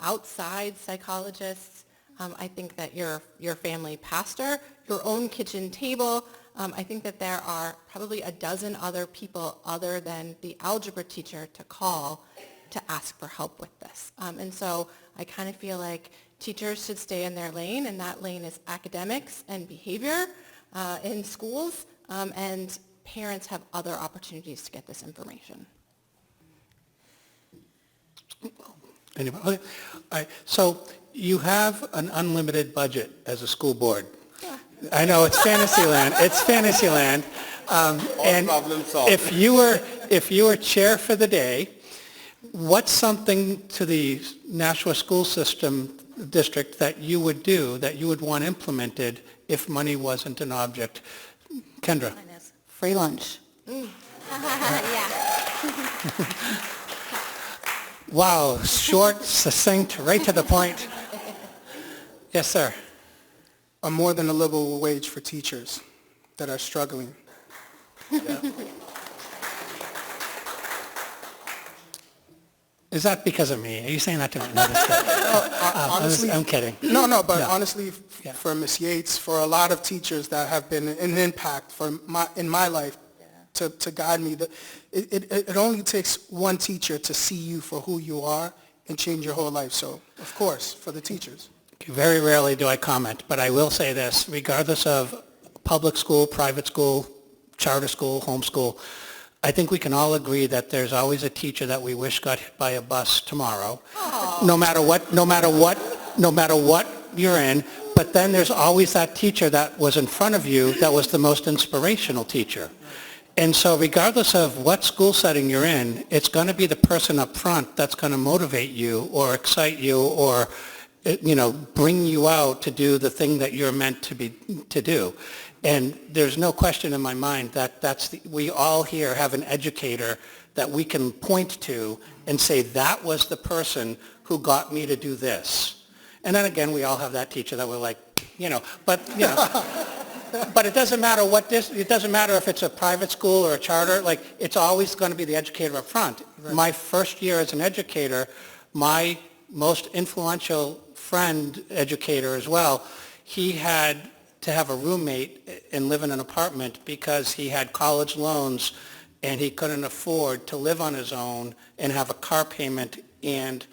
outside psychologists. I think that your family pastor, your own kitchen table, I think that there are probably a dozen other people other than the algebra teacher to call to ask for help with this. And so I kind of feel like teachers should stay in their lane, and that lane is academics and behavior in schools, and parents have other opportunities to get this information. Anybody? Okay. All right. So you have an unlimited budget as a school board. Yeah. I know, it's fantasy land. It's fantasy land. And problem solved. if you were chair for the day, what's something to the Nashua school system district that you would do, that you would want implemented if money wasn't an object? Kendra. Free lunch. Yeah. Wow, short, succinct, right to the point. Yes, sir. A more than a livable wage for teachers that are struggling. Is that because of me? Are you saying that to me? No, that's good. Honestly, I'm kidding. No, but No. honestly, Yeah. for Ms. Yates, for a lot of teachers that have been an impact in my life to guide me, it only takes one teacher to see you for who you are and change your whole life. So, of course, for the teachers. Very rarely do I comment, but I will say this, regardless of public school, private school, charter school, homeschool, I think we can all agree that there's always a teacher that we wish got hit by a bus tomorrow. No matter what you're in, but then there's always that teacher that was in front of you that was the most inspirational teacher. And so regardless of what school setting you're in, it's going to be the person up front that's going to motivate you or excite you or bring you out to do the thing that you're meant to do. And there's no question in my mind that we all here have an educator that we can point to and say, that was the person who got me to do this. And then again, we all have that teacher that we're like, but it doesn't matter it doesn't matter if it's a private school or a charter, it's always going to be the educator up front. Right. My first year as an educator, my most influential friend educator as well, he had to have a roommate and live in an apartment because he had college loans and he couldn't afford to live on his own and have a car payment and,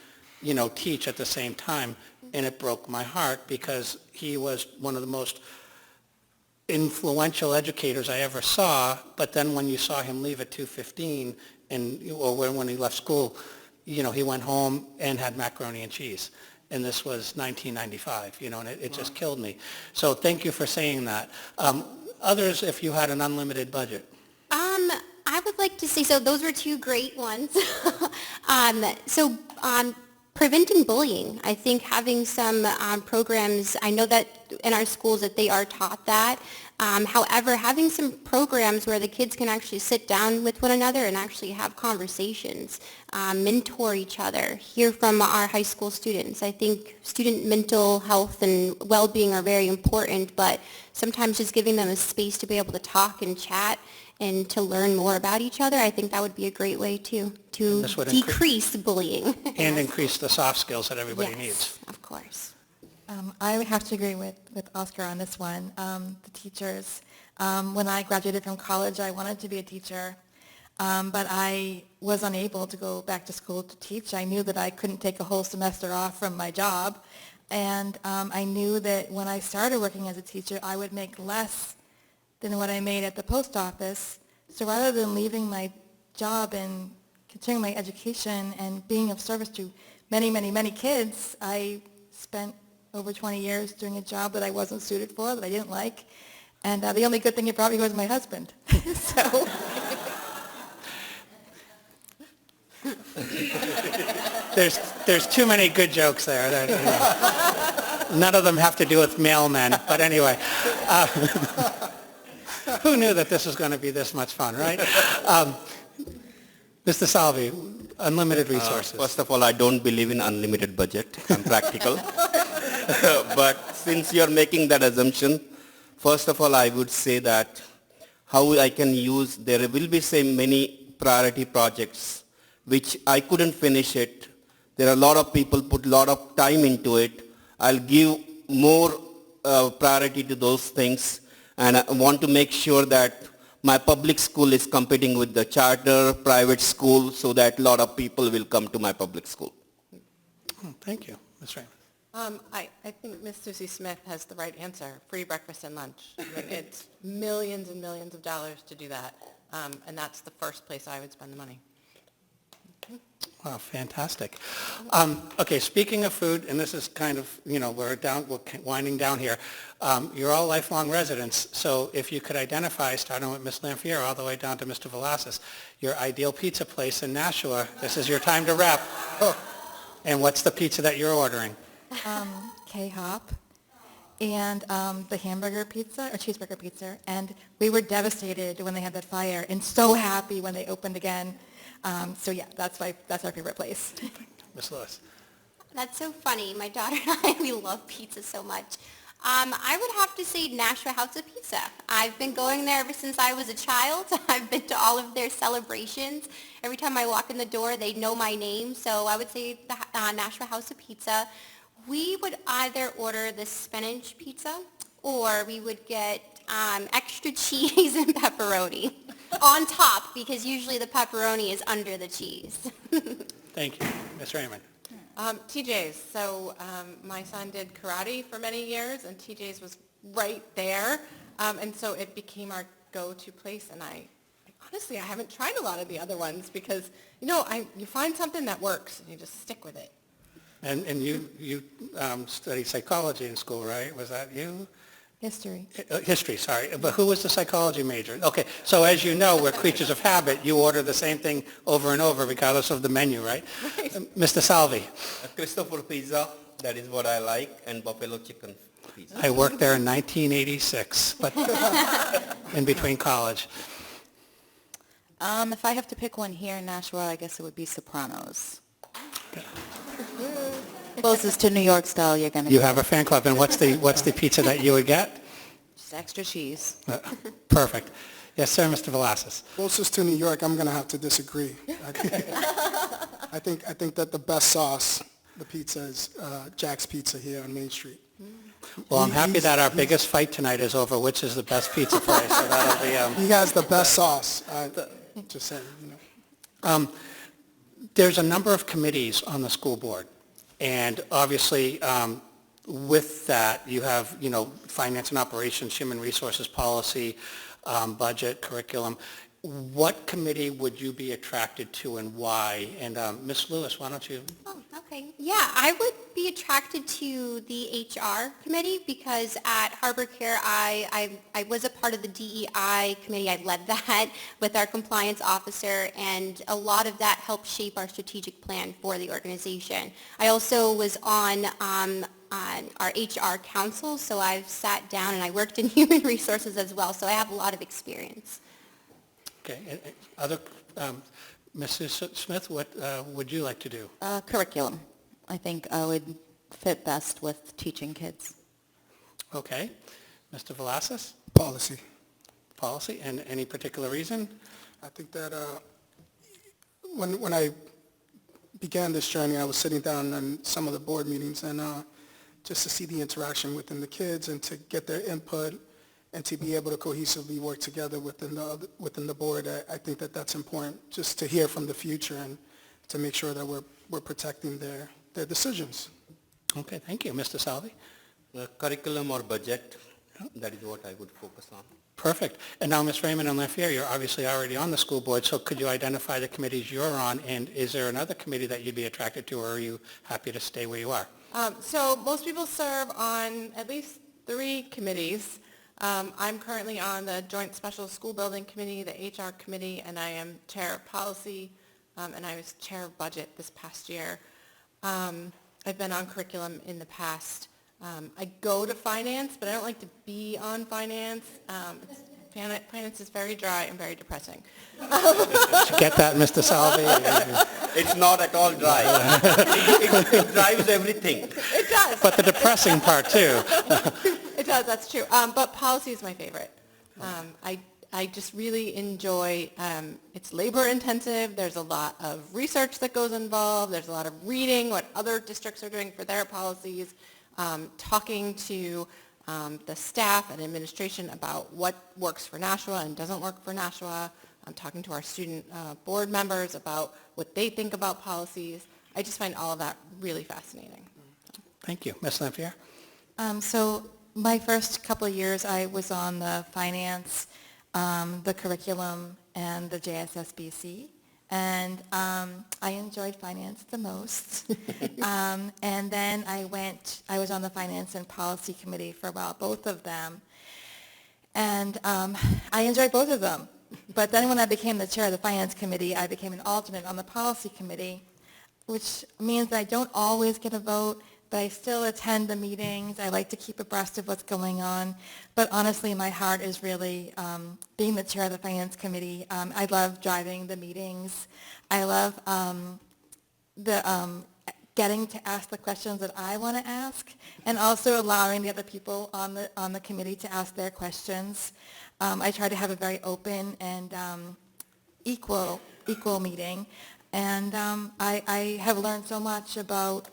teach at the same time. And it broke my heart because he was one of the most influential educators I ever saw, but then when you saw him leave at 2:15 or when he left school, he went home and had macaroni and cheese. And this was 1995, and it just killed me. So thank you for saying that. Others, if you had an unlimited budget. I would like to say, so those were two great ones. Preventing bullying, I think having some programs, I know that in our schools that they are taught that. However, having some programs where the kids can actually sit down with one another and actually have conversations, mentor each other, hear from our high school students. I think student mental health and well-being are very important, but sometimes just giving them a space to be able to talk and chat and to learn more about each other, I think that would be a great way to decrease bullying. And increase the soft skills that everybody needs. Of course. I would have to agree with Oscar on this one. The teachers, when I graduated from college, I wanted to be a teacher, but I was unable to go back to school to teach. I knew that I couldn't take a whole semester off from my job, and I knew that when I started working as a teacher, I would make less than what I made at the post office. So rather than leaving my job and continuing my education and being of service to many, many, many kids, I spent over 20 years doing a job that I wasn't suited for, that I didn't like. And the only good thing it brought me was my husband. So There's too many good jokes there. None of them have to do with mailmen, but anyway. Who knew that this was going to be this much fun, right? Mr. Salvi, unlimited resources. First of all, I don't believe in unlimited budget. I'm practical. But since you're making that assumption, first of all, I would say that how I can use, there will be many priority projects which I couldn't finish it. There are a lot of people put a lot of time into it. I'll give more priority to those things, and I want to make sure that my public school is competing with the charter private school so that a lot of people will come to my public school. Thank you. Ms. Raymond. I think Ms. Susie Smith has the right answer, free breakfast and lunch. I mean, it's millions and millions of dollars to do that, and that's the first place I would spend the money. Wow, fantastic. Okay, speaking of food, and this is kind of, we're winding down here. You're all lifelong residents, so if you could identify, starting with Ms. Lampiero all the way down to Mr. Velasquez, your ideal pizza place in Nashua, this is your time to rep. And what's the pizza that you're ordering? K-Hop and the hamburger pizza or cheeseburger pizza, and we were devastated when they had that fire and so happy when they opened again. So yeah, that's our favorite place. Ms. Lewis. That's so funny. My daughter and I, we love pizza so much. I would have to say Nashua House of Pizza. I've been going there ever since I was a child. I've been to all of their celebrations. Every time I walk in the door, they know my name. So I would say the Nashua House of Pizza. We would either order the spinach pizza or we would get extra cheese and pepperoni on top, because usually the pepperoni is under the cheese. Thank you. Ms. Raymond. TJ's. So my son did karate for many years, and TJ's was right there. And so it became our go-to place. And honestly, I haven't tried a lot of the other ones because, you find something that works and you just stick with it. And you studied psychology in school, right? Was that you? History. History, sorry. But who was the psychology major? Okay, so as you know, we're creatures of habit. You order the same thing over and over regardless of the menu, right? Mr. Salvi. Christopher Pizza, that is what I like, and Buffalo Chicken Pizza. I worked there in 1986, but in between college. If I have to pick one here in Nashua, I guess it would be Sopranos. Closest to New York style you're going to You get. have a fan club, and what's the pizza that you would get? Just extra cheese. Perfect. Yes, sir, Mr. Velasquez. Closest to New York, I'm going to have to disagree. I think that the best sauce, the pizza, is Jack's Pizza here on Main Street. Well, I'm happy that our biggest fight tonight is over which is the best pizza place. So that'll be. He has the best sauce. just saying, you know. There's a number of committees on the school board, and obviously, with that, you have, finance and operations, human resources policy, budget, curriculum. What committee would you be attracted to and why? And Ms. Lewis, why don't you? Oh, okay. Yeah, I would be attracted to the HR committee because at Harbor Care, I was a part of the DEI committee. I led that with our compliance officer, and a lot of that helped shape our strategic plan for the organization. I also was on our HR council, so I've sat down and I worked in human resources as well, so I have a lot of experience. Okay. Other, Mrs. Smith, what would you like to do? Curriculum. I think I would fit best with teaching kids. Okay. Mr. Velasquez? Policy. Policy, and any particular reason? I think that when I began this journey, I was sitting down on some of the board meetings and just to see the interaction within the kids and to get their input and to be able to cohesively work together within the board, I think that that's important, just to hear from the future and to make sure that we're protecting their decisions. Okay, thank you. Mr. Salvi? Curriculum or budget, that is what I would focus on. Perfect. And now, Ms. Raymond and Lafiere, you're obviously already on the school board, so could you identify the committees you're on, and is there another committee that you'd be attracted to, or are you happy to stay where you are? So most people serve on at least 3 committees. I'm currently on the Joint Special School Building Committee, the HR Committee, and I am Chair of Policy, and I was Chair of Budget this past year. I've been on curriculum in the past. I go to finance, but I don't like to be on finance. Finance is very dry and very depressing. Did you get that, Mr. Salvi? It's not at all dry. It drives everything. It does. But the depressing part, too. It does, that's true. But policy is my favorite. I just really enjoy, it's labor intensive, there's a lot of research that goes involved, there's a lot of reading what other districts are doing for their policies, talking to the staff and administration about what works for Nashua and doesn't work for Nashua. I'm talking to our student board members about what they think about policies. I just find all of that really fascinating. Thank you. Ms. Lafiere? So my first couple of years, I was on the finance, the curriculum, and the JSSBC. And I enjoyed finance the most. And then I was on the Finance and Policy Committee for a while, both of them. And I enjoyed both of them. But then when I became the chair of the Finance Committee, I became an alternate on the Policy Committee, which means that I don't always get a vote, but I still attend the meetings. I like to keep abreast of what's going on. But honestly, my heart is really being the chair of the Finance Committee. I love driving the meetings. I love getting to ask the questions that I want to ask, and also allowing the other people on the committee to ask their questions. I try to have a very open and equal meeting. And I have learned so much about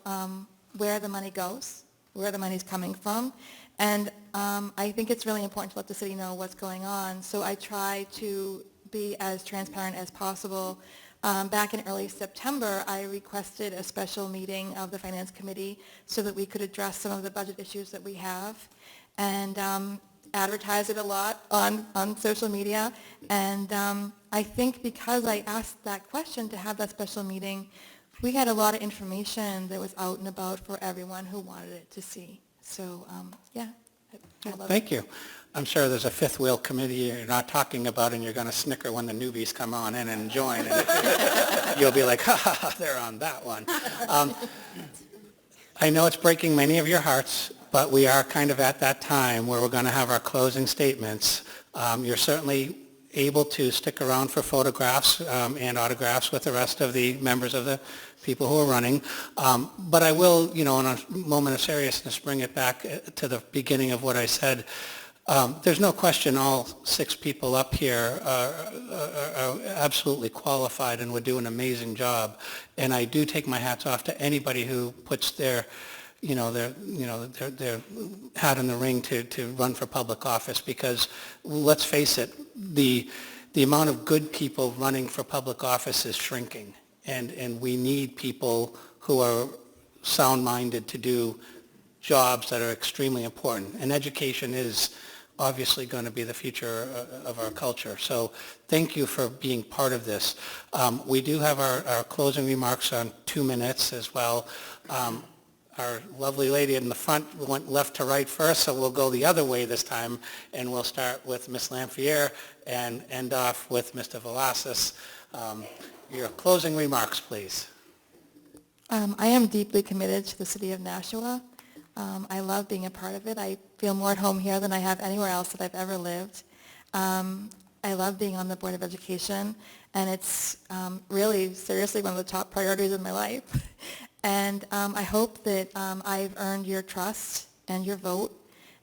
where the money goes, where the money's coming from. And I think it's really important to let the city know what's going on. So I try to be as transparent as possible. Back in early September, I requested a special meeting of the Finance Committee so that we could address some of the budget issues that we have, and advertise it a lot on social media. And I think because I asked that question to have that special meeting, we had a lot of information that was out and about for everyone who wanted it to see. So, yeah. I love Thank you. I'm sure there's a fifth wheel committee you're not talking about, and you're going to snicker when the newbies come on in and join. And you'll be like, ha, ha, ha, they're on that one. I know it's breaking many of your hearts, but we are kind of at that time where we're going to have our closing statements. You're certainly able to stick around for photographs and autographs with the rest of the members of the people who are running. But I will, in a moment of seriousness, bring it back to the beginning of what I said. There's no question all 6 people up here are absolutely qualified and would do an amazing job. And I do take my hats off to anybody who puts their hat in the ring to run for public office, because let's face it, the the amount of good people running for public office is shrinking, and we need people who are sound-minded to do jobs that are extremely important. And education is obviously going to be the future of our culture. So thank you for being part of this. We do have our closing remarks on 2 minutes as well. Our lovely lady in the front went left to right first, so we'll go the other way this time, and we'll start with Ms. Lamphere and end off with Mr. Velasquez. Your closing remarks, please. I am deeply committed to the city of Nashua. I love being a part of it. I feel more at home here than I have anywhere else that I've ever lived. I love being on the Board of Education, and it's really, seriously, one of the top priorities of my life. And I hope that I've earned your trust and your vote,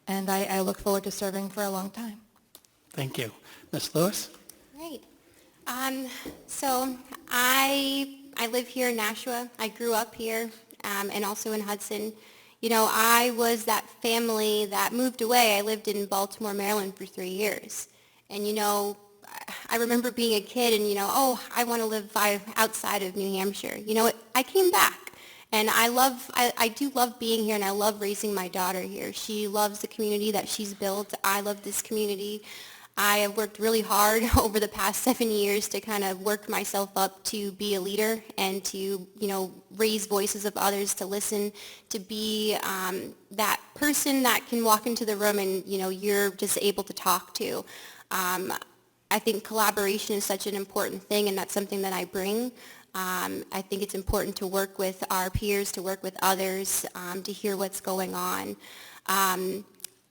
and I look forward to serving for a long time. Thank you. Ms. Lewis? Great. So I live here in Nashua. I grew up here and also in Hudson. You know, I was that family that moved away. I lived in Baltimore, Maryland for 3 years. And, you know, I remember being a kid and, you know, oh, I want to live outside of New Hampshire. You know, I came back. And I do love being here, and I love raising my daughter here. She loves the community that she's built. I love this community. I have worked really hard over the past 7 years to kind of work myself up to be a leader and to, you know, raise voices of others, to listen, to be that person that can walk into the room and, you know, you're just able to talk to. I think collaboration is such an important thing, and that's something that I bring. I think it's important to work with our peers, to work with others, to hear what's going on.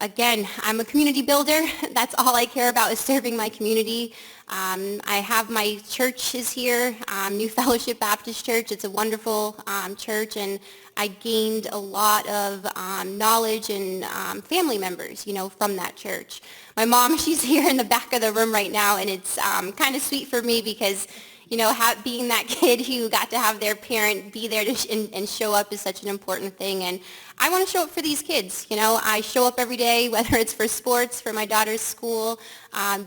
Again, I'm a community builder. That's all I care about is serving my community. I have my churches here, New Fellowship Baptist Church. It's a wonderful church, and I gained a lot of knowledge and family members, you know, from that church. My mom, she's here in the back of the room right now, and it's kind of sweet for me because, you know, being that kid who got to have their parent be there and show up is such an important thing. And I want to show up for these kids. You know, I show up every day, whether it's for sports, for my daughter's school,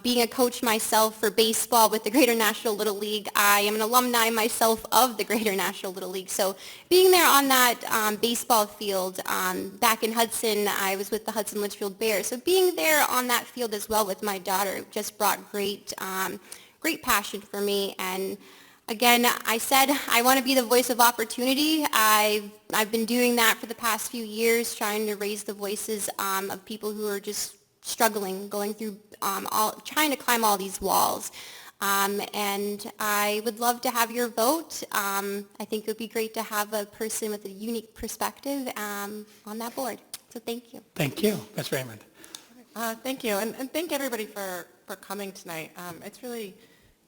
being a coach myself for baseball with the Greater Nashua Little League. I am an alumni myself of the Greater Nashua Little League. So being there on that baseball field, back in Hudson, I was with the Hudson Litchfield Bears. So being there on that field as well with my daughter just brought great passion for me. And again, I said I want to be the voice of opportunity. I've been doing that for the past few years, trying to raise the voices of people who are just struggling, going through trying to climb all these walls. And I would love to have your vote. I think it would be great to have a person with a unique perspective on that board. So thank you. Thank you. Ms. Raymond? Thank you, and thank everybody for coming tonight. It's really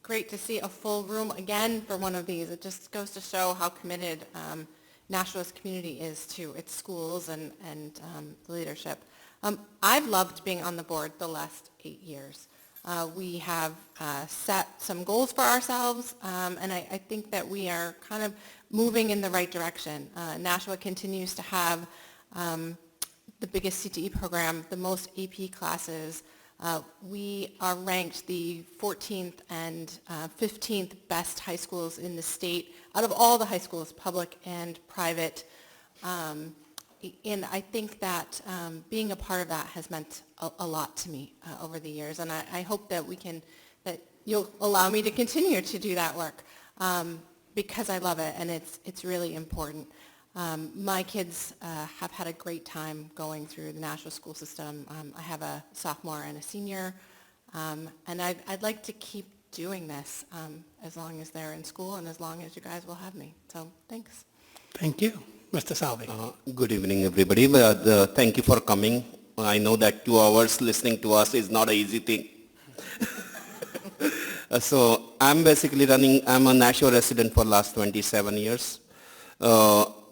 great to see a full room again for one of these. It just goes to show how committed Nashua's community is to its schools and the leadership. I've loved being on the board the last 8 years. We have set some goals for ourselves, and I think that we are kind of moving in the right direction. Nashua continues to have the biggest CTE program, the most AP classes. We are ranked the 14th and 15th best high schools in the state out of all the high schools, public and private. And I think that being a part of that has meant a lot to me over the years. And I hope that that you'll allow me to continue to do that work because I love it and it's really important. My kids have had a great time going through the Nashua school system. I have a sophomore and a senior, and I'd like to keep doing this as long as they're in school and as long as you guys will have me. So thanks. Thank you. Mr. Salvi? Good evening, everybody. Thank you for coming. I know that 2 hours listening to us is not an easy thing. So I'm basically I'm a Nashua resident for last 27 years.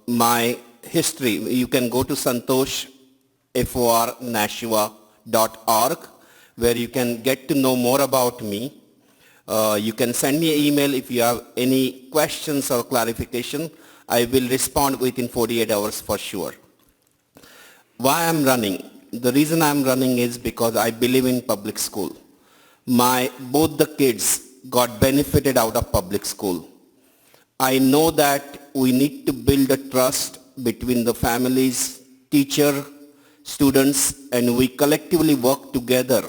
My history, you can go to santoshfornashua.org where you can get to know more about me. You can send me an email if you have any questions or clarification. I will respond within 48 hours for sure. Why I'm running? The reason I'm running is because I believe in public school. both the kids got benefited out of public school. I know that we need to build a trust between the families, teacher, students, and we collectively work together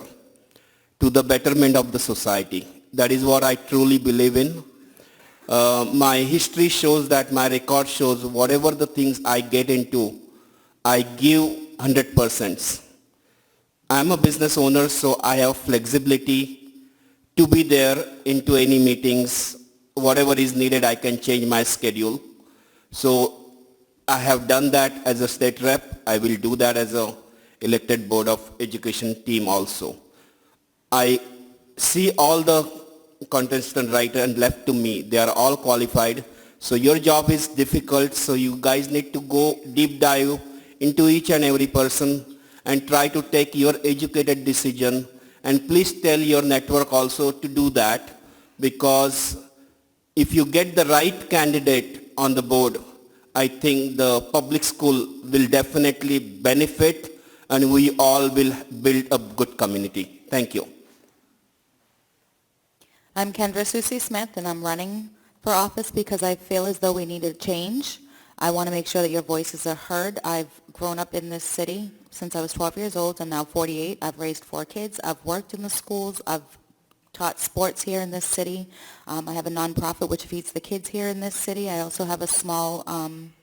to the betterment of the society. That is what I truly believe in. My history shows that, my record shows whatever the things I get into, I give 100%. I'm a business owner, so I have flexibility to be there into any meetings. Whatever is needed, I can change my schedule. So I have done that as a state rep. I will do that as a elected Board of Education team also. I see all the contestants right and left to me. They are all qualified. So your job is difficult. So you guys need to go deep dive into each and every person and try to take your educated decision. And please tell your network also to do that, because if you get the right candidate on the board, I think the public school will definitely benefit and we all will build a good community. Thank you. I'm Kendra Susie Smith, and I'm running for office because I feel as though we need a change. I want to make sure that your voices are heard. I've grown up in this city since I was 12 years old. I'm now 48. I've raised 4 kids. I've worked in the schools. I've taught sports here in this city. I have a nonprofit which feeds the kids here in this city. I also have a small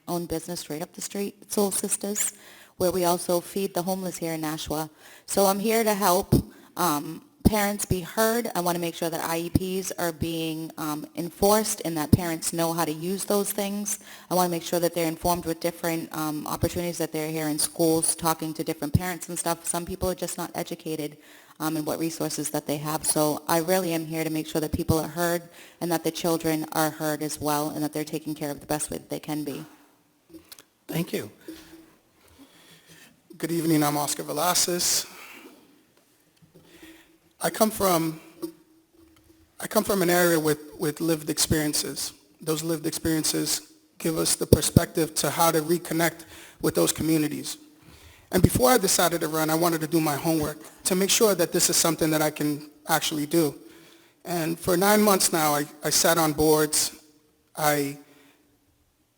owned business right up the street, Soul Sisters, where we also feed the homeless here in Nashua. So I'm here to help parents be heard. I want to make sure that IEPs are being enforced and that parents know how to use those things. I want to make sure that they're informed with different opportunities that they're here in schools, talking to different parents and stuff. Some people are just not educated in what resources that they have. So I really am here to make sure that people are heard and that the children are heard as well and that they're taken care of the best way that they can be. Thank you. Good evening, I'm Oscar Velasquez. I come from an area with lived experiences. Those lived experiences give us the perspective to how to reconnect with those communities. And before I decided to run, I wanted to do my homework to make sure that this is something that I can actually do. And for 9 months now, I sat on boards, I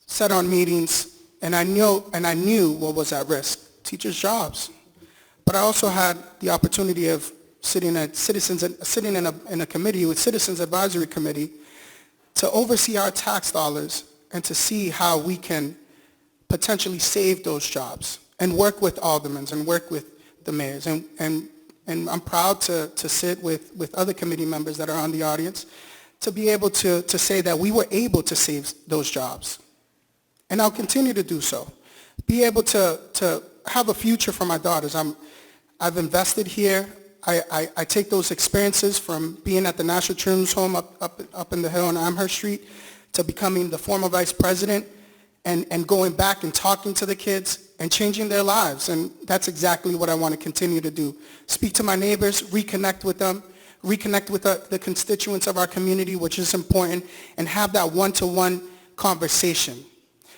sat on meetings, and I knew what was at risk, teachers' jobs. But I also had the opportunity of sitting in a committee with Citizens Advisory Committee to oversee our tax dollars and to see how we can potentially save those jobs and work with aldermen and work with the mayors. And I'm proud to sit with other committee members that are on the audience to be able to say that we were able to save those jobs. And I'll continue to do so. Be able to have a future for my daughters. I've invested here. I take those experiences from being at the National Children's Home up in the hill on Amherst Street to becoming the former vice president and going back and talking to the kids and changing their lives. And that's exactly what I want to continue to do. Speak to my neighbors, reconnect with them, reconnect with the constituents of our community, which is important, and have that one-to-one conversation.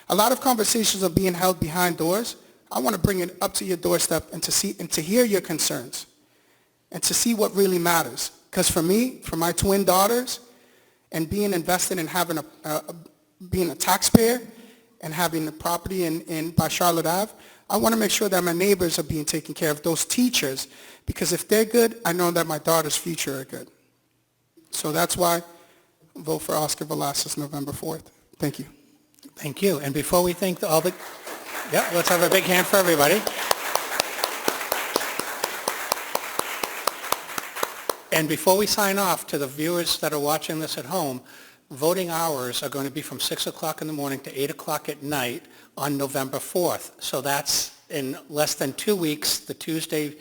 A lot of conversations are being held behind doors. I want to bring it up to your doorstep and to hear your concerns and to see what really matters. Because for me, for my twin daughters, and being invested in having being a taxpayer and having the property by Charlotte Ave, I want to make sure that my neighbors are being taken care of, those teachers, because if they're good, I know that my daughter's future are good. So that's why vote for Oscar Velasquez November 4th. Thank you. Thank you. And before we thank let's have a big hand for everybody. And before we sign off, to the viewers that are watching this at home, voting hours are going to be from 6 o'clock in the morning to 8 o'clock at night on November 4th. So that's in less than 2 weeks, the Tuesday,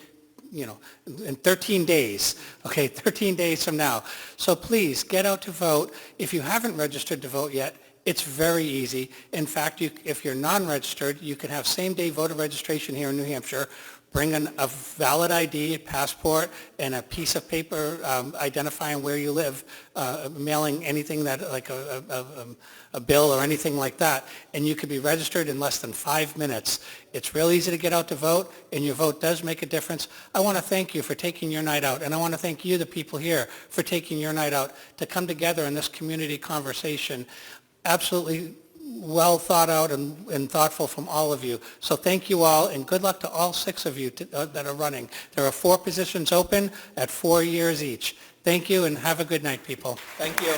in 13 days, 13 days from now. So please get out to vote. If you haven't registered to vote yet, it's very easy. In fact, if you're non-registered, you can have same-day voter registration here in New Hampshire bring a valid ID, passport, and a piece of paper identifying where you live, mailing anything that, like a bill or anything like that, and you could be registered in less than 5 minutes. It's real easy to get out to vote, and your vote does make a difference. I want to thank you for taking your night out, and I want to thank you, the people here, for taking your night out to come together in this community conversation. Absolutely well thought out and thoughtful from all of you. So thank you all, and good luck to all 6 of you that are running. There are 4 positions open at 4 years each. Thank you, and have a good night, people. Thank you.